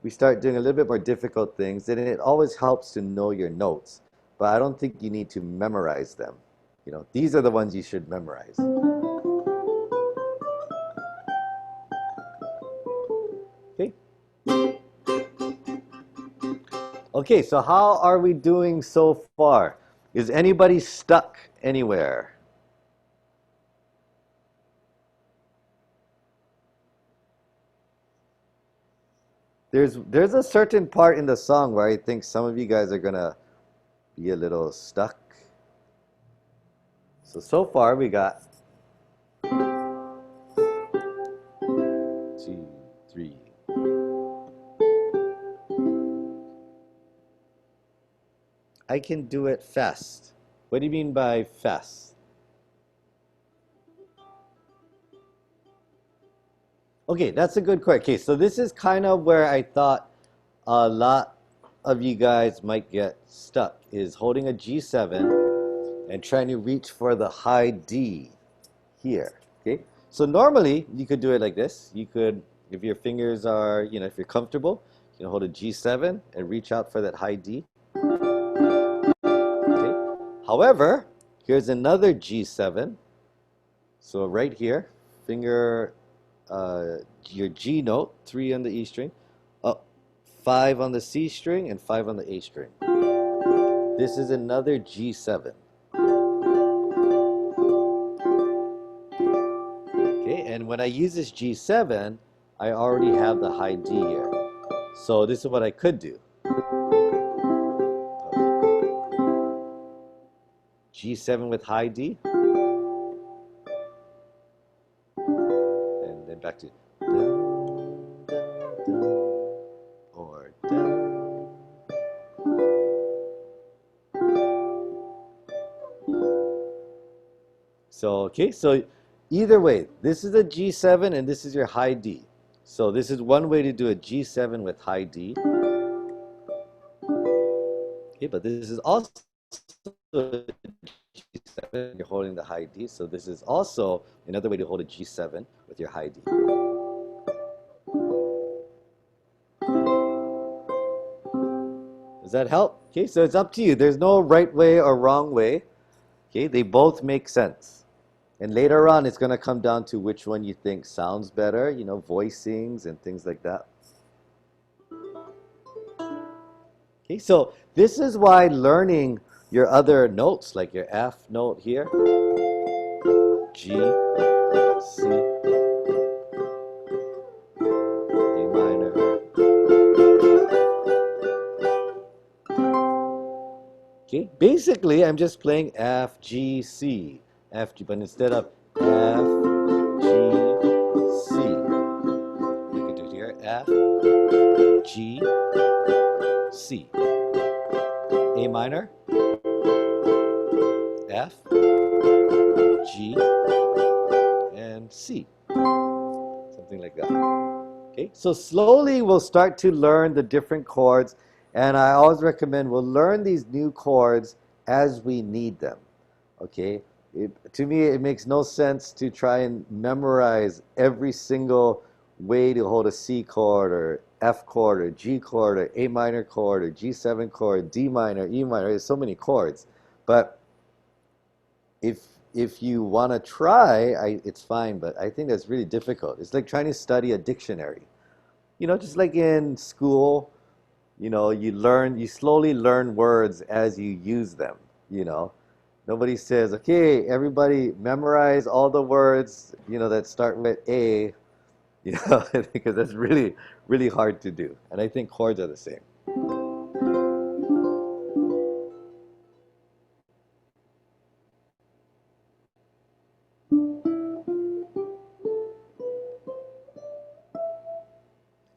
we start doing a little bit more difficult things, then it always helps to know your notes. But I don't think you need to memorize them. These are the ones you should memorize. Okay. Okay, so how are we doing so far? Is anybody stuck anywhere? There's a certain part in the song where I think some of you guys are gonna be a little stuck. So far we got 2, 3. I can do it fast. What do you mean by fast? Okay, that's a good question. Okay, so this is kind of where I thought a lot of you guys might get stuck, is holding a G7 and trying to reach for the high D here. Okay, so normally you could do it like this. You could, if your fingers are, if you're comfortable, you can hold a G7 and reach out for that high D. Okay. However, here's another G7. So right here, finger, your G note, 3 on the E string, up, 5 on the C string, and 5 on the A string. This is another G7. Okay, and when I use this G7, I already have the high D here. So this is what I could do. G7 with high D, and then back to down, down, down, or down. So, okay, so either way, this is a G7 and this is your high D. So this is one way to do a G7 with high D. Okay, but this is also a G7, you're holding the high D. So this is also another way to hold a G7 with your high D. Does that help? Okay, so it's up to you. There's no right way or wrong way. Okay, they both make sense. And later on, it's going to come down to which one you think sounds better, voicings and things like that. Okay, so this is why learning your other notes, like your F note here, G, C, A minor. Okay, basically, I'm just playing F, G, C, F, G, but instead of F, G, C, you can do it here, F, G, C, A minor, F, G, and C, something like that. Okay, so slowly we'll start to learn the different chords, and I always recommend we'll learn these new chords as we need them. Okay, to me it makes no sense to try and memorize every single way to hold a C chord or F chord or G chord or A minor chord or G7 chord, D minor, E minor. There's so many chords, but if you want to try, it's fine, but I think that's really difficult. It's like trying to study a dictionary. Just like in school, you slowly learn words as you use them, Nobody says, okay, everybody memorize all the words, that start with A, because that's really, really hard to do. And I think chords are the same.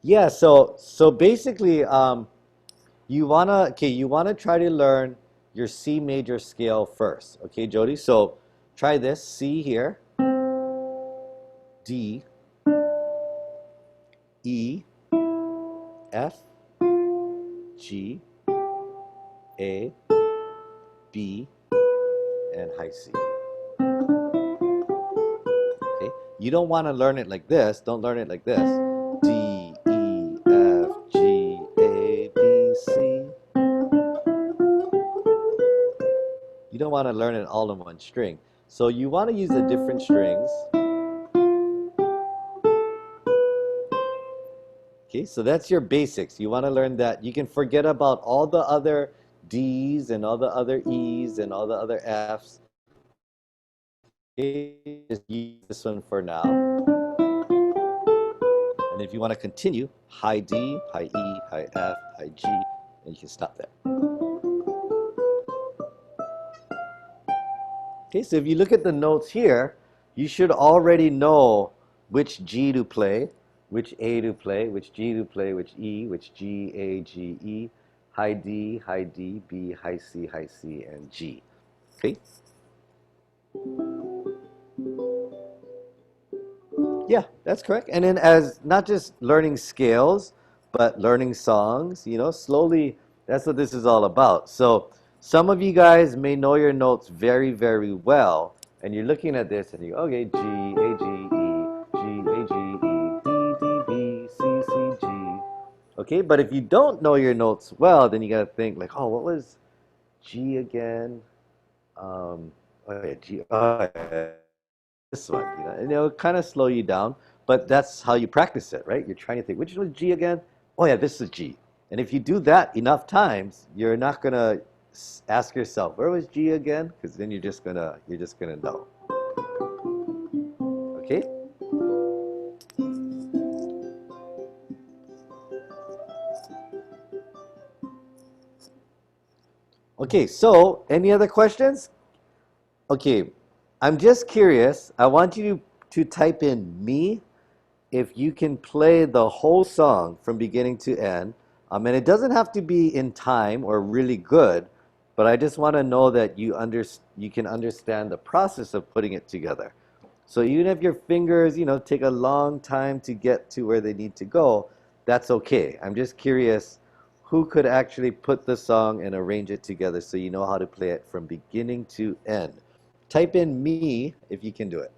Yeah, so basically, you wanna try to learn your C major scale first. Okay, Jody? So try this. C here, D, E, F, G, A, B, and high C. Okay? You don't want to learn it like this. Don't learn it like this. D, E, F, G, A, B, C. You don't want to learn it all in one string. So you want to use the different strings. Okay, so that's your basics. You want to learn that. You can forget about all the other D's and all the other E's and all the other F's. Okay, just use this one for now. And if you want to continue, high D, high E, high F, high G, and you can stop there. Okay, so if you look at the notes here, you should already know which G to play, which A to play, which G to play, which E, which G, A, G, E, high D, B, high C, and G. Okay? Yeah, that's correct. And then as not just learning scales, but learning songs, slowly, that's what this is all about. So some of you guys may know your notes very, very well, and you're looking at this and you go, okay, G, A, G, E, G, A, G, E, D, D, B, C, C, G. Okay, but if you don't know your notes well, then you gotta think like, oh, what was G again? Oh yeah, G, oh yeah, this one, and it'll kind of slow you down, but that's how you practice it, right? You're trying to think, which one was G again? Oh yeah, this is G. And if you do that enough times, you're not gonna ask yourself, where was G again? Because then you're just gonna know. Okay? Okay, so any other questions? Okay, I'm just curious. I want you to type in me if you can play the whole song from beginning to end, and it doesn't have to be in time or really good, but I just want to know that you can understand the process of putting it together. So even if your fingers, take a long time to get to where they need to go, that's okay. I'm just curious who could actually put the song and arrange it together so you know how to play it from beginning to end. Type in me if you can do it.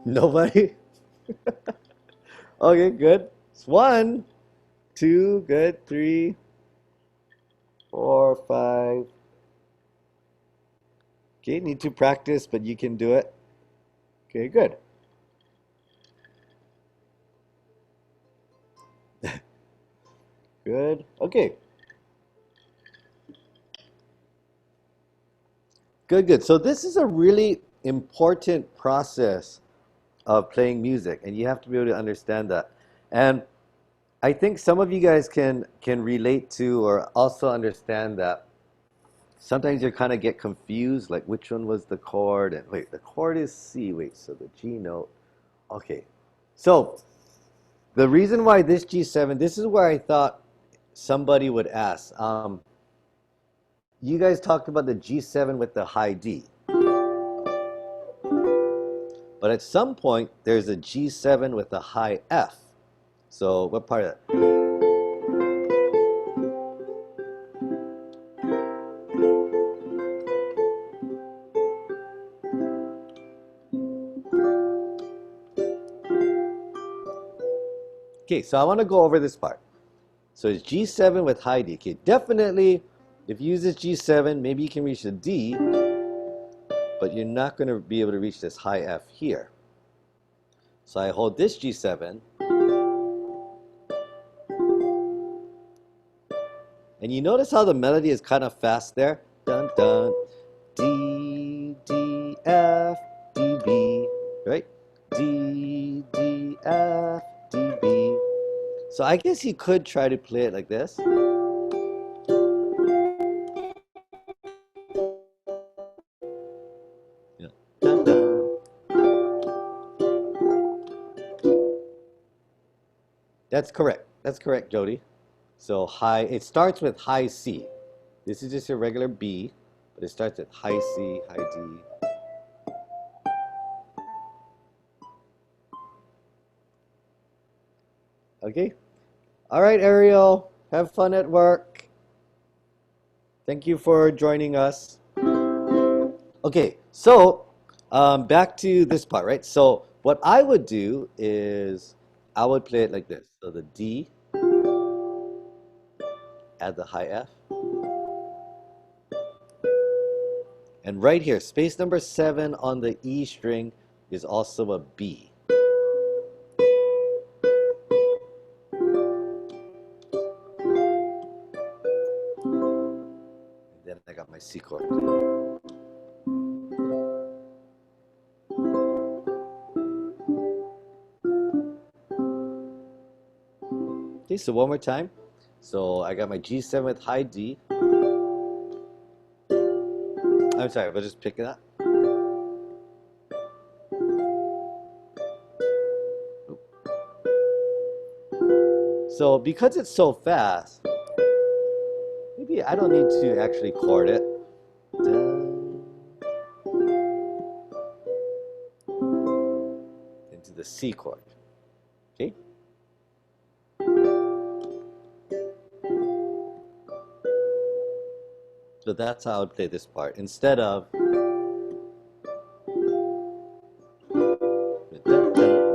Nobody? Okay, good. It's one, two, good, three, four, five. Okay, need to practice, but you can do it. Okay, good. Good. Okay. Good, good. So this is a really important process of playing music, and you have to be able to understand that. And I think some of you guys can relate to or also understand that sometimes you kind of get confused, like which one was the chord, and wait, the chord is C, wait, so the G note. Okay. So the reason why this G7, this is where I thought somebody would ask. You guys talked about the G7 with the high D, but at some point there's a G7 with a high F. So what part of that? Okay, so I want to go over this part. So it's G7 with high D. Okay, definitely, if you use this G7, maybe you can reach a D, but you're not going to be able to reach this high F here. So I hold this G7, and you notice how the melody is kind of fast there? Dun dun, D, D, F, D, B, right? D, D, F, D, B. So I guess you could try to play it like this. Yeah. Dun, dun. That's correct. That's correct, Jody. So high, it starts with high C. This is just your regular B, but it starts with high C, high D. Okay? All right, Ariel, have fun at work. Thank you for joining us. Okay, so back to this part, right? So what I would do is I would play it like this. So the D, add the high F. And right here, space number 7 on the E string is also a B. And then I got my C chord. Okay, so one more time. So I got my G7 with high D. I'm sorry, we'll just pick it up. So because it's so fast, maybe I don't need to actually chord it. into the C chord. Okay? So that's how I would play this part. Instead of,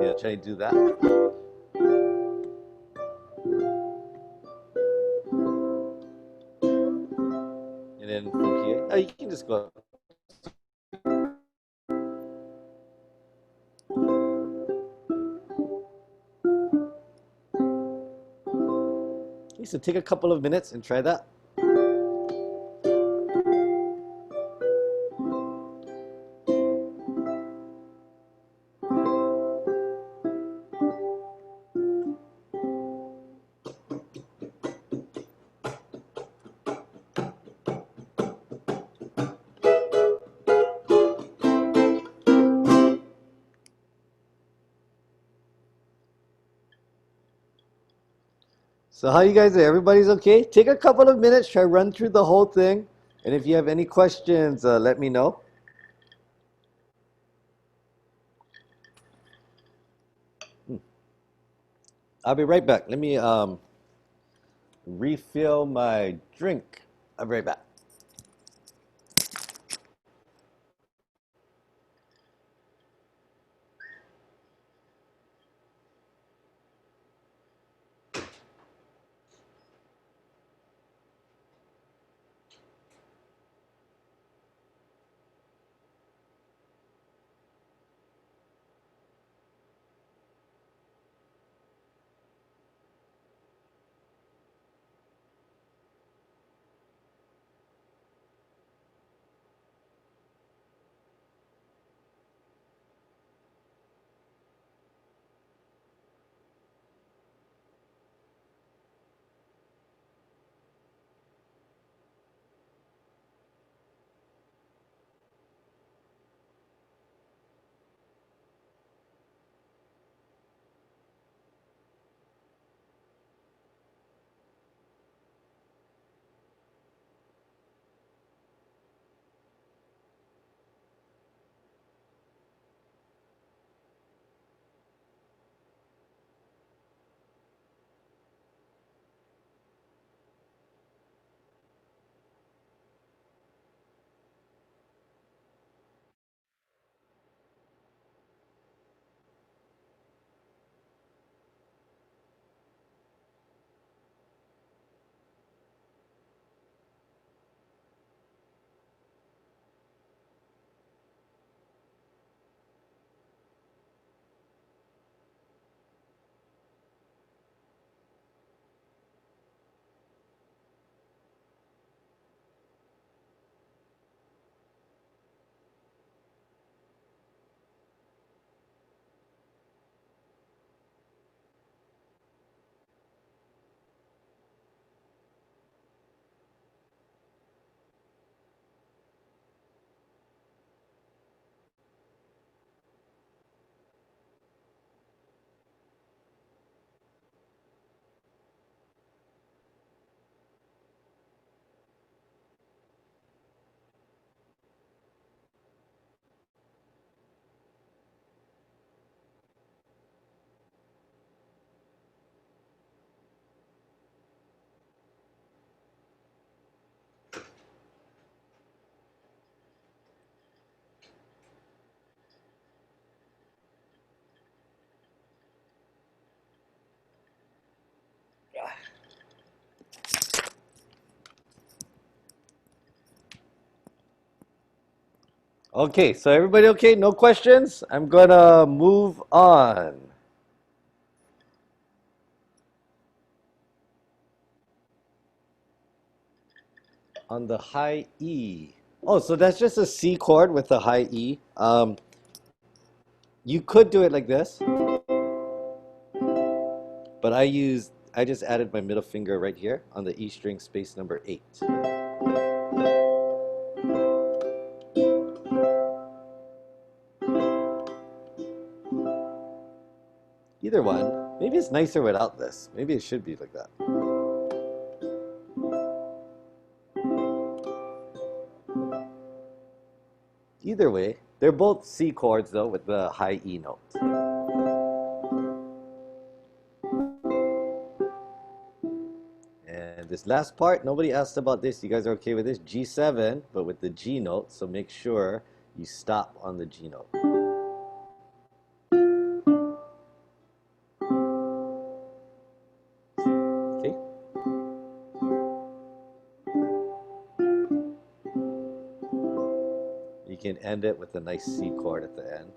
yeah, try to do that. And then from here, oh, you can just go. Okay, so take a couple of minutes and try that. So how you guys doing? Everybody's okay? Take a couple of minutes, try run through the whole thing. And if you have any questions, let me know. I'll be right back. Let me refill my drink. I'll be right back. Okay, so everybody okay? No questions? I'm gonna move on. On the high E. Oh, so that's just a C chord with a high E. You could do it like this, but I just added my middle finger right here on the E string space number 8. Either one. Maybe it's nicer without this. Maybe it should be like that. Either way, they're both C chords though with the high E note. And this last part, nobody asked about this. You guys are okay with this? G7, but with the G note. So make sure you stop on the G note. Okay? You can end it with a nice C chord at the end.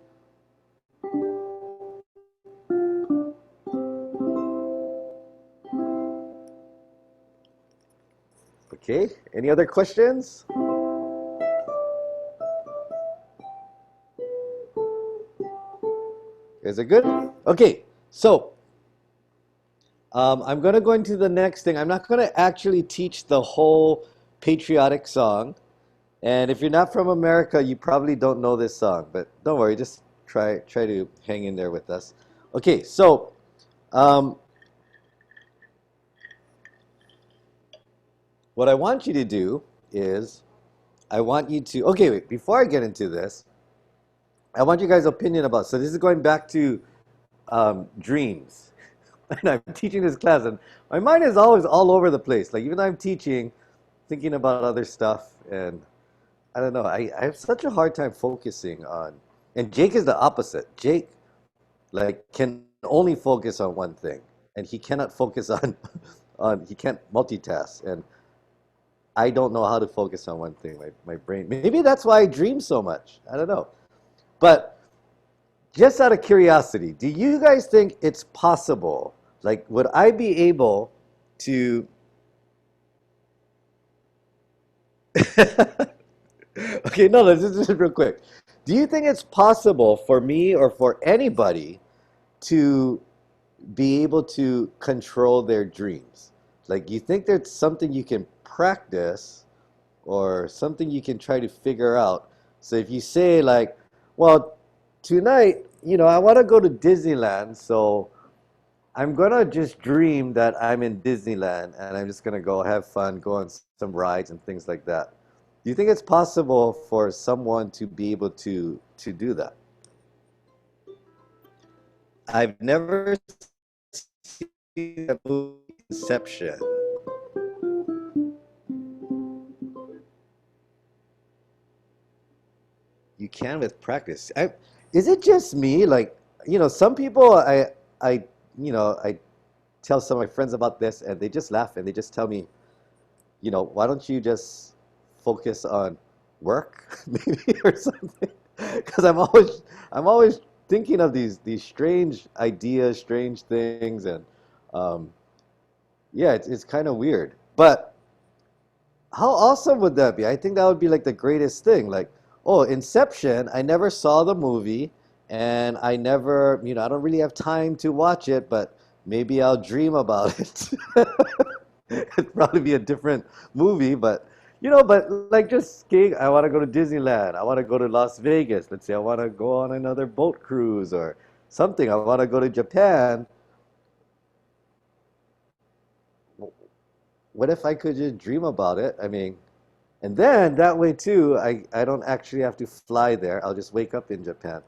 Okay, any other questions? Is it good? Okay, so I'm going to go into the next thing. I'm not going to actually teach the whole patriotic song. And if you're not from America, you probably don't know this song. But don't worry, just try to hang in there with us. Okay, so um, what I want you to do is I want you to, okay, wait, before I get into this, I want you guys' opinion about, so this is going back to dreams. And I'm teaching this class, and my mind is always all over the place. Like, even though I'm teaching, thinking about other stuff, and I don't know, I have such a hard time focusing on, and Jake is the opposite. Jake, like, can only focus on one thing, and he cannot focus on, he can't multitask, and I don't know how to focus on one thing. My brain, maybe that's why I dream so much. I don't know. But just out of curiosity, do you guys think it's possible? Like, would I be able to? Okay, no, let's just real quick. Do you think it's possible for me or for anybody to be able to control their dreams? Like, you think there's something you can practice or something you can try to figure out? So if you say like, well, tonight, I want to go to Disneyland, so I'm gonna just dream that I'm in Disneyland and I'm just gonna go have fun, go on some rides and things like that. Do you think it's possible for someone to be able to do that? I've never seen that movie Inception. You can with practice. Is it just me? Like, some people I tell some of my friends about this and they just laugh and they just tell me, why don't you just focus on work maybe or something? Because I'm always thinking of these strange ideas, strange things, and um, yeah, it's kind of weird. But how awesome would that be? I think that would be like the greatest thing. Like, oh, Inception, I never saw the movie and I never, I don't really have time to watch it, but maybe I'll dream about it. It'd probably be a different movie, but like just skiing, I want to go to Disneyland. I want to go to Las Vegas. Let's say I want to go on another boat cruise or something. I want to go to Japan. What if I could just dream about it? I mean, and then that way too, I don't actually have to fly there. I'll just wake up in Japan.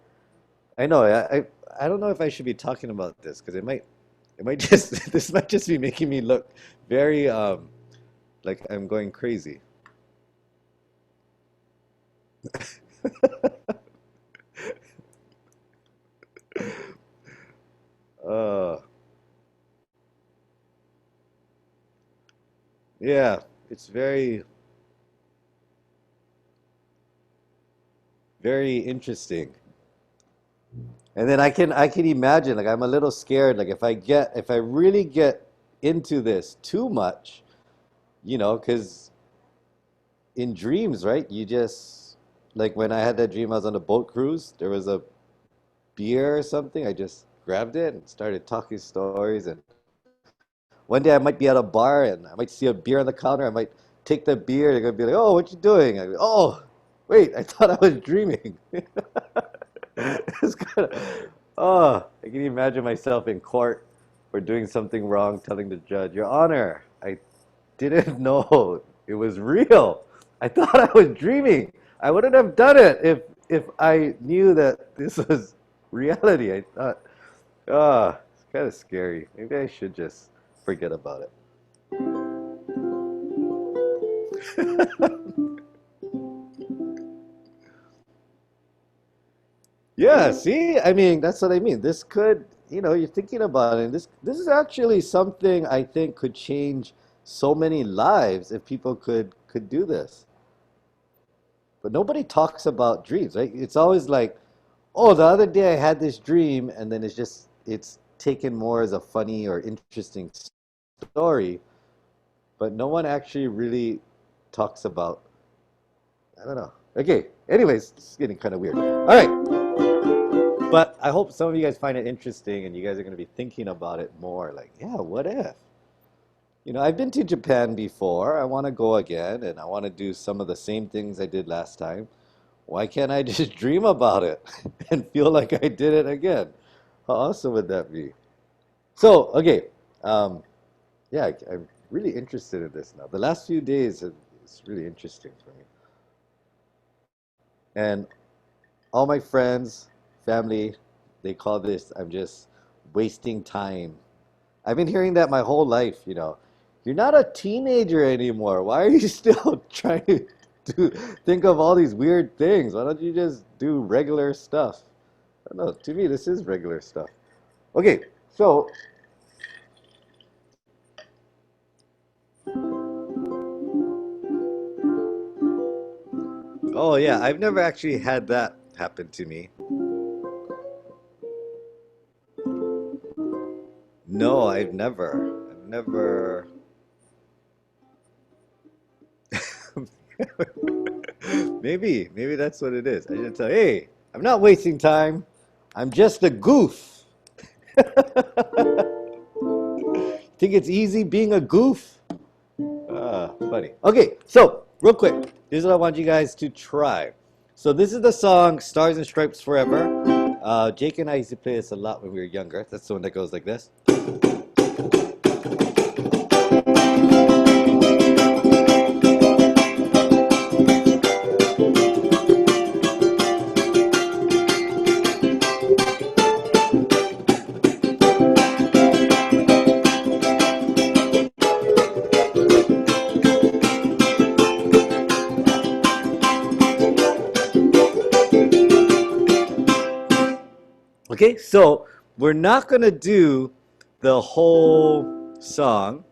I know, I don't know if I should be talking about this because it might just this might just be making me look very like I'm going crazy. Uh, yeah, it's very, very interesting. And then I can imagine like I'm a little scared like if I really get into this too much, because in dreams, right? You just like when I had that dream I was on a boat cruise, there was a beer or something. I just grabbed it and started talking stories and one day I might be at a bar and I might see a beer on the counter. I might take the beer. They're gonna be like, "Oh, what you doing?" I go, "Oh, wait, I thought I was dreaming." It's kind of, oh, I can imagine myself in court for doing something wrong, telling the judge, "Your Honor, I didn't know it was real. I thought I was dreaming. I wouldn't have done it if I knew that this was reality." I thought, ah, it's kind of scary. Maybe I should just forget about it. Yeah, see? I mean, that's what I mean. This could, you're thinking about it. This is actually something I think could change so many lives if people could do this. But nobody talks about dreams, right? It's always like, oh, the other day I had this dream, and then it's taken more as a funny or interesting story, but no one actually really talks about, I don't know. Okay, anyways, it's getting kind of weird. All right, but I hope some of you guys find it interesting and you guys are going to be thinking about it more. Like, yeah, what if? I've been to Japan before. I want to go again and I want to do some of the same things I did last time. Why can't I just dream about it and feel like I did it again? How awesome would that be? So, okay, um, yeah, I'm really interested in this now. The last few days, it's really interesting for me. And all my friends, family, they call this, I'm just wasting time. I've been hearing that my whole life. You're not a teenager anymore. Why are you still trying to think of all these weird things? Why don't you just do regular stuff? I don't know. To me, this is regular stuff. Okay, so, oh yeah, I've never actually had that happen to me. No, I've never. Maybe that's what it is. I should tell, hey, I'm not wasting time. I'm just a goof. Think it's easy being a goof? Funny. Okay, so real quick, this is what I want you guys to try. So this is the song "Stars and Stripes Forever." Jake and I used to play this a lot when we were younger. That's the one that goes like this. Okay, so we're not gonna do the whole song.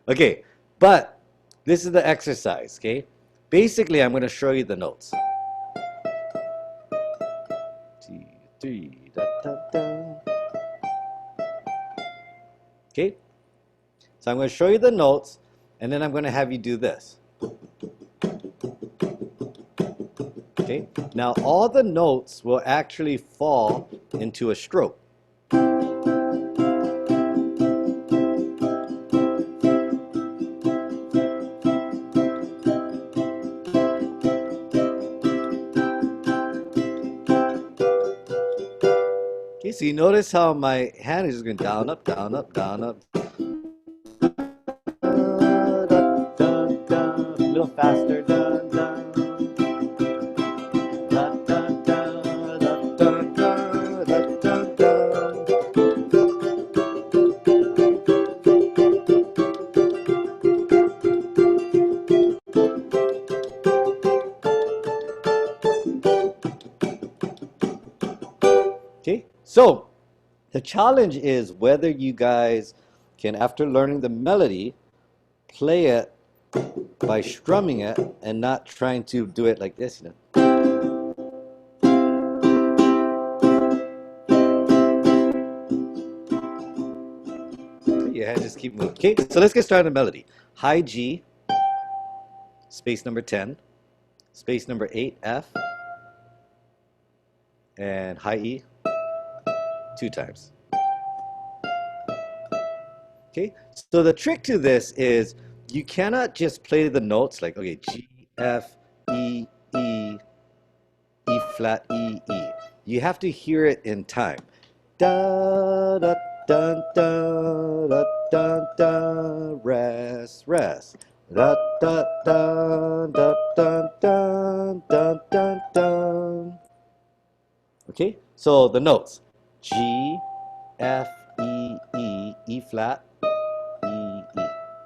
Okay, but this is the exercise, okay? Basically, I'm gonna show you the notes. T, three, da, da, da. Okay, so I'm gonna show you the notes, and then I'm gonna have you do this. Okay, now all the notes will actually fall into a stroke. Okay, so you notice how my hand is just going down, up, down, up, down, up. Da, da, da, a little faster. Da, da, da, da, da, da, da, da, da, da, da. Okay, so the challenge is whether you guys can, after learning the melody, play it by strumming it and not trying to do it like this. Your hands just keep moving. Okay, so let's get started on the melody. High G, space number 10, space number 8, F, and high E, 2 times. Okay, so the trick to this is you cannot just play the notes like, okay, G, F, E, E, E flat, E, E. You have to hear it in time. Da, da, da, da, da, da, da, rest, rest. Da, da, da, da, da, da, da, da, da. Okay, so the notes. G, F, E, E, E flat, E, E.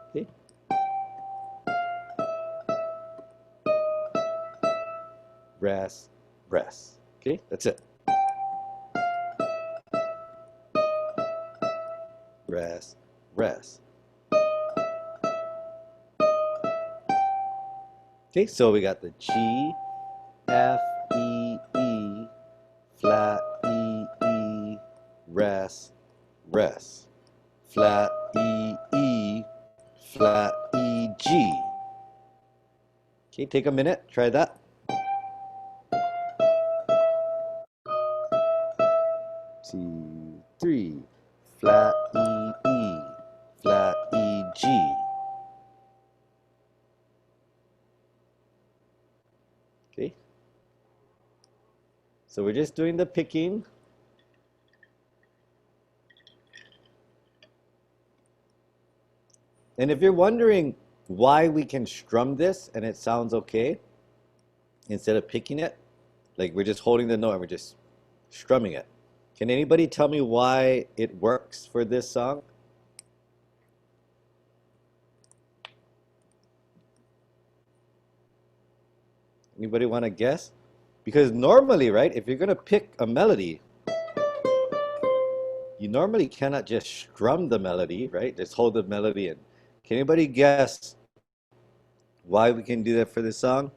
Okay, rest, rest. Okay, that's it. Rest, rest. Okay, so we got the G, F, E, E, flat, E, E, rest, rest. Flat, E, E, flat, E, G. Okay, take a minute, try that. 2, 3, flat, E, E, flat, E, G. Okay. So we're just doing the picking. And if you're wondering why we can strum this and it sounds okay, instead of picking it, like we're just holding the note and we're just strumming it. Can anybody tell me why it works for this song? Anybody want to guess? Because normally, right, if you're going to pick a melody, you normally cannot just strum the melody, right? Just hold the melody in. Can anybody guess why we can do that for this song?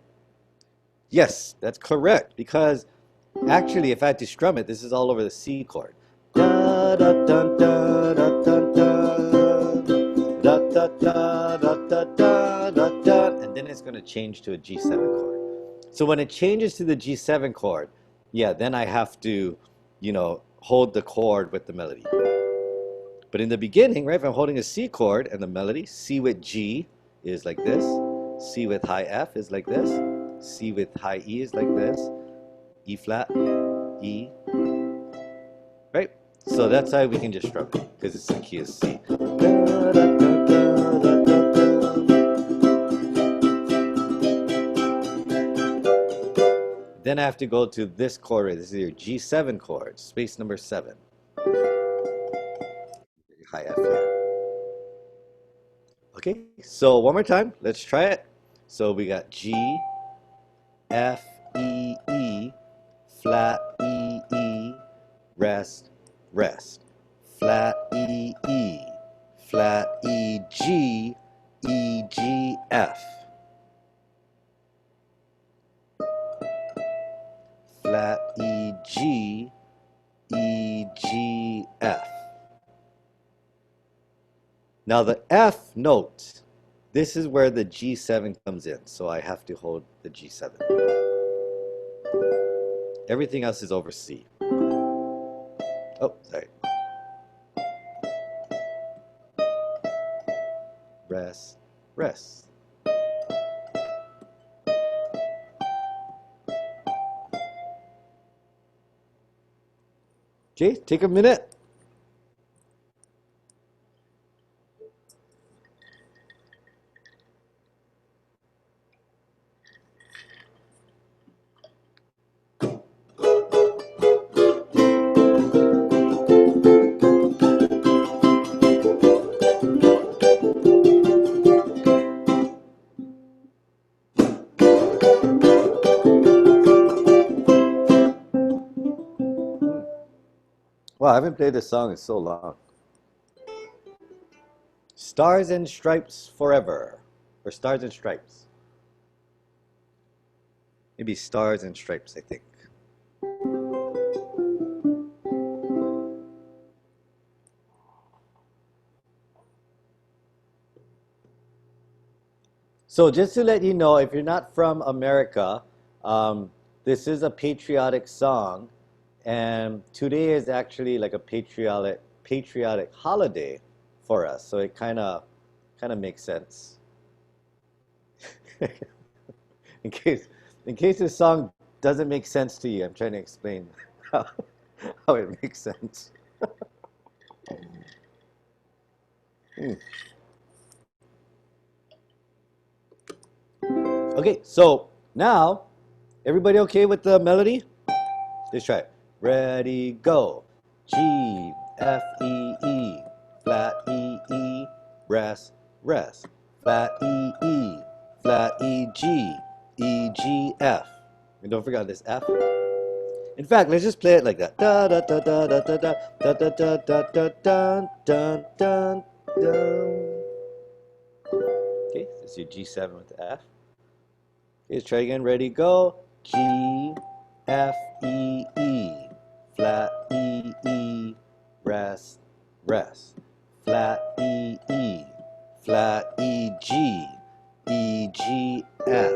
Yes, that's correct. Because actually, if I had to strum it, this is all over the C chord. Da da da da da da da da da da da da da da, and then it's going to change to a G7 chord. So when it changes to the G7 chord, yeah, then I have to, hold the chord with the melody. But in the beginning, right, if I'm holding a C chord and the melody, C with G is like this, C with high F is like this, C with high E is like this, E flat, E, right? So that's how we can just strum it, because it's the key of C. Then I have to go to this chord. This is your G7 chord, space number 7. High F here. Okay, so one more time. Let's try it. So we got G, F, E, E, flat, E, E, rest, rest. Flat, E, E, flat, E, G, E, G, F. Flat, E, G, E, G, F. Now the F note, this is where the G7 comes in. So I have to hold the G7. Everything else is over C. Oh, sorry. Rest, rest. Okay, take a minute. Wow, I haven't played this song in so long. Stars and Stripes Forever. Or Stars and Stripes. Maybe Stars and Stripes, I think. So just to let you know, if you're not from America, this is a patriotic song, and today is actually like a patriotic holiday for us. So it kind of makes sense. in case this song doesn't make sense to you, I'm trying to explain how it makes sense. Okay, so now, everybody okay with the melody? Let's try it. Ready, go. G, F, E, E, flat, E, E, rest, rest. Flat, E, E, flat, E, G, E, G, F. And don't forget this F. In fact, let's just play it like that. Da da da da da da da da da da da da dun dun dun dun. Okay, this is your G7 with the F. Okay, let's try again. Ready, go. G, F, E, E. Flat, E, E. Rest, rest. Flat, E, E. Flat, E, G. E, G, F.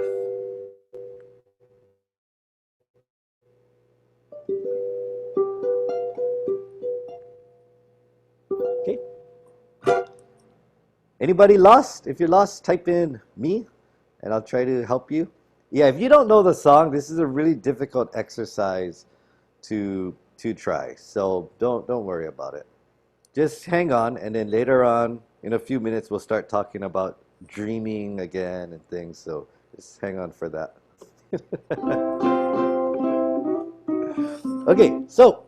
Okay. Anybody lost? If you're lost, type in me and I'll try to help you. Yeah, if you don't know the song, this is a really difficult exercise to try. So don't worry about it. Just hang on, and then later on, in a few minutes, we'll start talking about dreaming again and things. So just hang on for that. Okay, so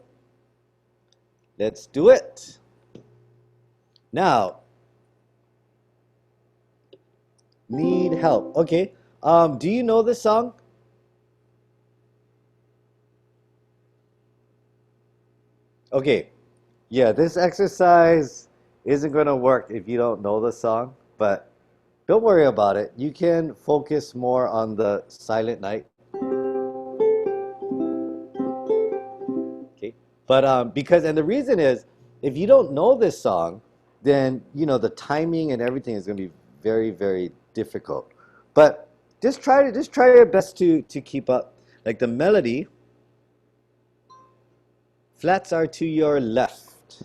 let's do it. Now, need help. Okay, do you know this song? Okay, yeah, this exercise isn't going to work if you don't know the song, but don't worry about it. You can focus more on the silent night. Okay, but because, and the reason is, if you don't know this song, then the timing and everything is going to be very, very difficult. But just try your best to keep up. Like the melody, flats are to your left.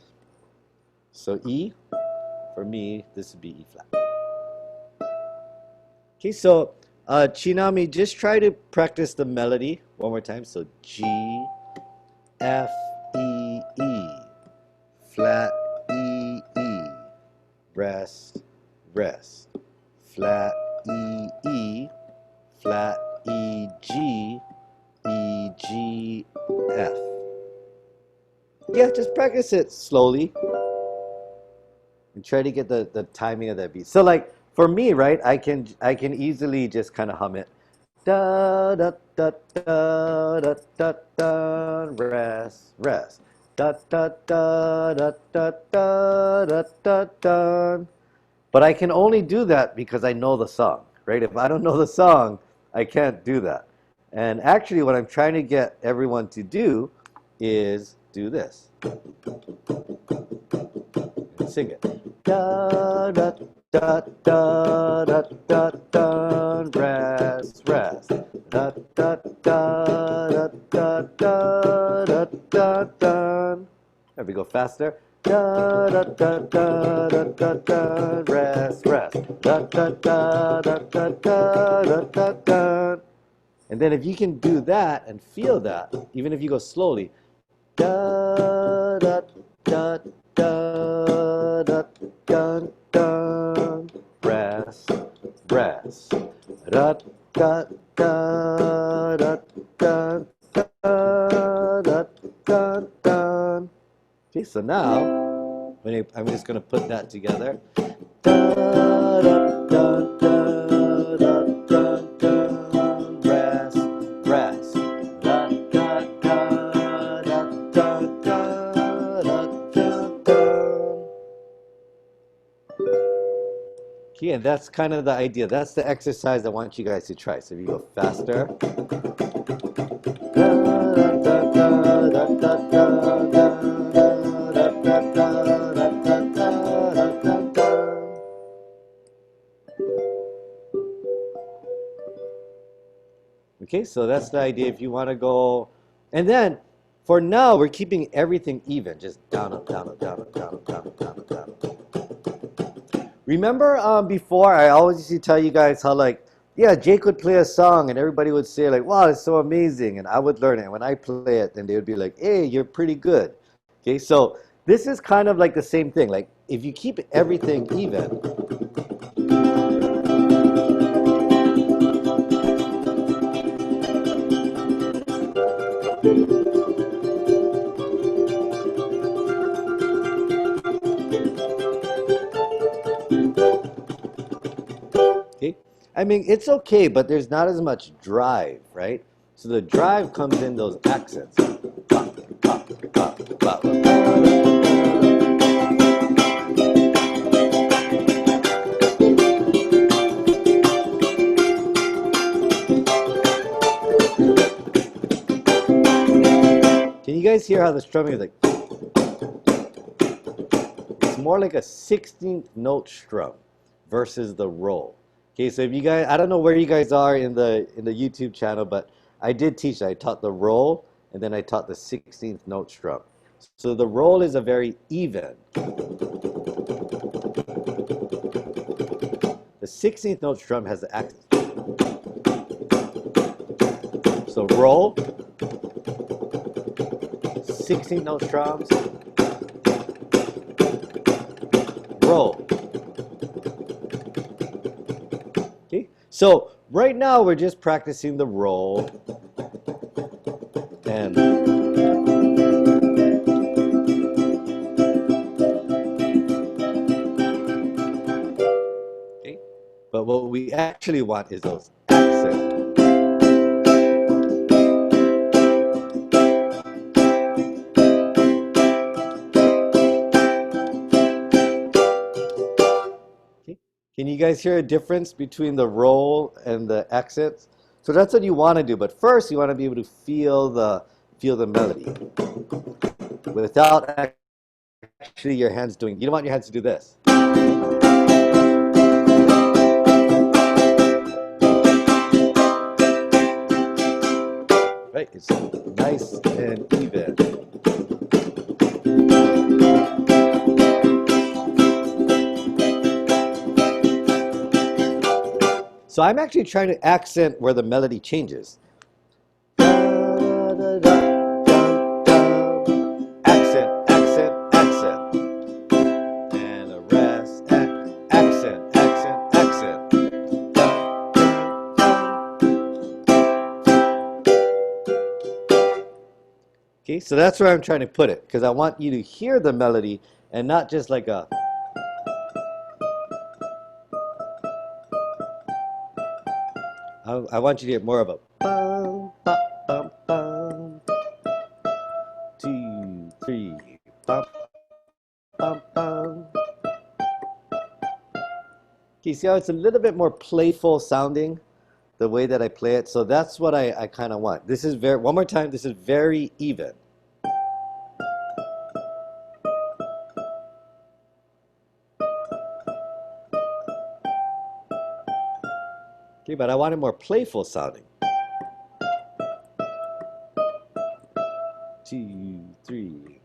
So E, for me, this would be E flat. Okay, so Chinami, just try to practice the melody one more time. So G, F, E, E, flat, E, E, rest, rest, flat, E, E, flat, E, G, E, G, F. Yeah, just practice it slowly and try to get the timing of that beat. So like for me, right, I can easily just kind of hum it. Da da da da da da da, rest, rest. Da da da da da da da da da. But I can only do that because I know the song, right? If I don't know the song, I can't do that. And actually what I'm trying to get everyone to do is do this. And sing it. Da da da da da da da, rest, rest. Da da da da da da da da da. There we go, faster. Da da da da da da da, rest, rest. Da da da da da da da da da. And then if you can do that and feel that, even if you go slowly, da da da da da da da, rest, rest, da da da da da da da da. Okay, so now I'm just going to put that together. Da da da da da da da, rest, rest. Da da da da da da da da. Okay, and that's kind of the idea. That's the exercise I want you guys to try. So if you go faster. Okay, so that's the idea. If you want to go, and then for now we're keeping everything even, just down, up, down, up, down, up, down, up, down, up, down, up, down, up. Remember before I always used to tell you guys how like, yeah, Jake would play a song and everybody would say like, wow, it's so amazing, and I would learn it. And when I play it, then they would be like, hey, you're pretty good. Okay, so this is kind of like the same thing. Like if you keep everything even. Okay, I mean it's okay, but there's not as much drive, right? So the drive comes in those accents. Can you guys hear how the strumming is like? It's more like a 16th note strum versus the roll. Okay, so if you guys, I don't know where you guys are in the YouTube channel, but I did teach. I taught the roll, and then I taught the 16th note strum. So the roll is a very even. The 16th note strum has the accent. So roll, 16th note strums, roll. Okay, so right now we're just practicing the roll and okay, but what we actually want is those accents. Can you guys hear a difference between the roll and the accents? So that's what you want to do. But first, you want to be able to feel the melody without actually your hands doing. You don't want your hands to do this. Right? It's nice and even. So I'm actually trying to accent where the melody changes. Accent, accent, accent. And the rest, accent, accent, accent. Okay, so that's where I'm trying to put it, because I want you to hear the melody and not just like a... I want you to get more of a bum, bum, bum, bum. 2, 3, bum, bum, bum. Okay, see how it's a little bit more playful sounding, the way that I play it. So that's what I kind of want. This is very, one more time, this is very even. Okay, but I want it more playful sounding. 2, 3.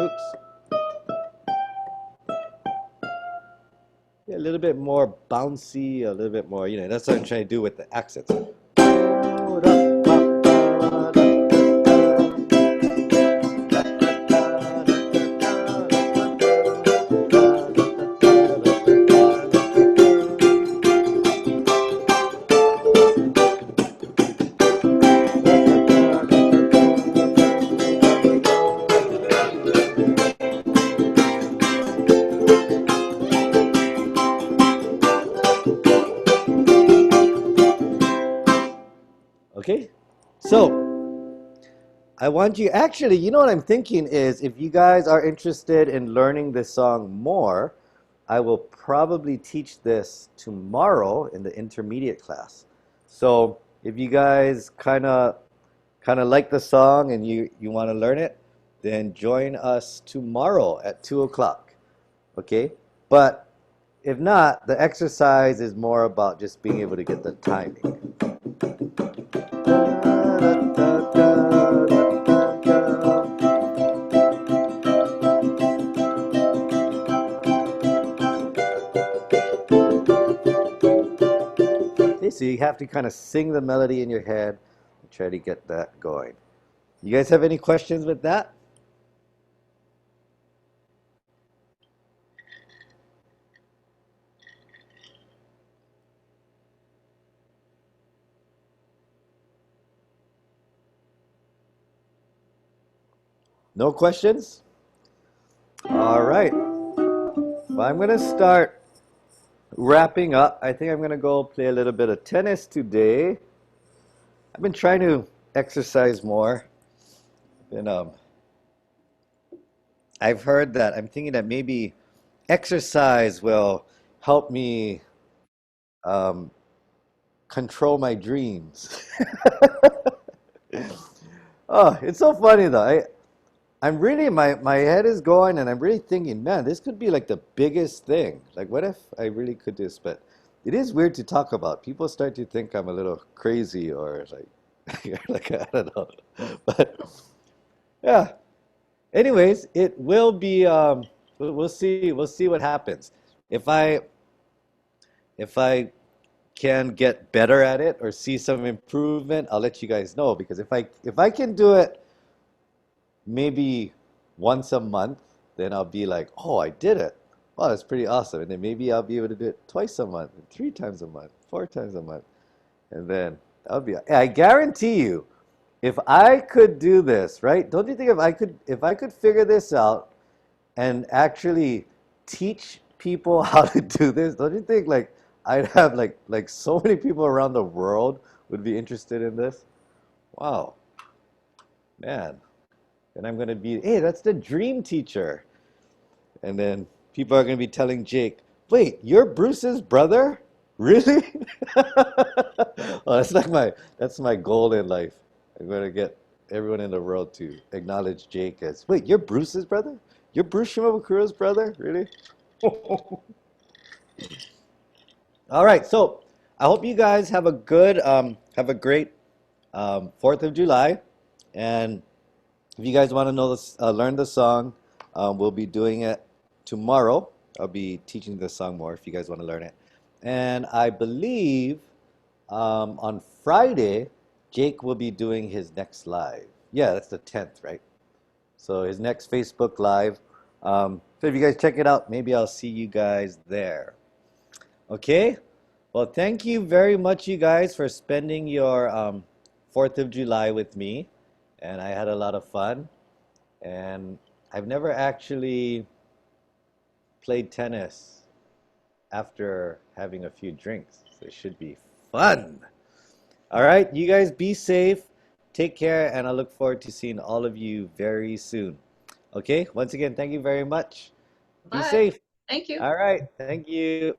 Oops. Yeah, a little bit more bouncy, a little bit more, that's what I'm trying to do with the accents. Okay, so I want you, actually, you know what I'm thinking is, if you guys are interested in learning this song more, I will probably teach this tomorrow in the intermediate class. So if you guys kind of like the song and you want to learn it, then join us tomorrow at 2 o'clock. Okay, but if not, the exercise is more about just being able to get the timing. Okay, so you have to kind of sing the melody in your head and try to get that going. You guys have any questions with that? No questions? All right. Well, I'm going to start wrapping up. I think I'm going to go play a little bit of tennis today. I've been trying to exercise more. And I've heard that I'm thinking that maybe exercise will help me um, control my dreams. Oh, it's so funny though. I'm really my head is going and I'm really thinking, man, this could be like the biggest thing. Like what if I really could do this? But it is weird to talk about. People start to think I'm a little crazy or like like I don't know. But yeah. Anyways, it will be we'll see what happens. If I if I can get better at it or see some improvement, I'll let you guys know because if I can do it maybe once a month, then I'll be like, oh, I did it. Wow, that's pretty awesome. And then maybe I'll be able to do it twice a month, and three times a month, four times a month. And then I'll be, I guarantee you, if I could do this, right? Don't you think if I could figure this out and actually teach people how to do this, don't you think like I'd have like so many people around the world would be interested in this? Wow, man. And I'm gonna be, hey, that's the dream teacher. And then people are gonna be telling Jake, wait, you're Bruce's brother? Really? Oh, that's my goal in life. I'm gonna get everyone in the world to acknowledge Jake as, wait, you're Bruce's brother? You're Bruce Shimabukuro's brother? Really? All right, so I hope you guys have a good, have a great 4th of July. And if you guys want to know this, learn the song, we'll be doing it tomorrow. I'll be teaching the song more if you guys want to learn it. And I believe on Friday, Jake will be doing his next live. Yeah, that's the 10th, right? So his next Facebook Live. So if you guys check it out, maybe I'll see you guys there. Okay? Well, thank you very much, you guys, for spending your 4th of July with me. And I had a lot of fun. And I've never actually played tennis after having a few drinks. So it should be fun. All right, you guys be safe. Take care, and I look forward to seeing all of you very soon. Okay, once again, thank you very much. Be Bye. safe. Thank you. All right, thank you.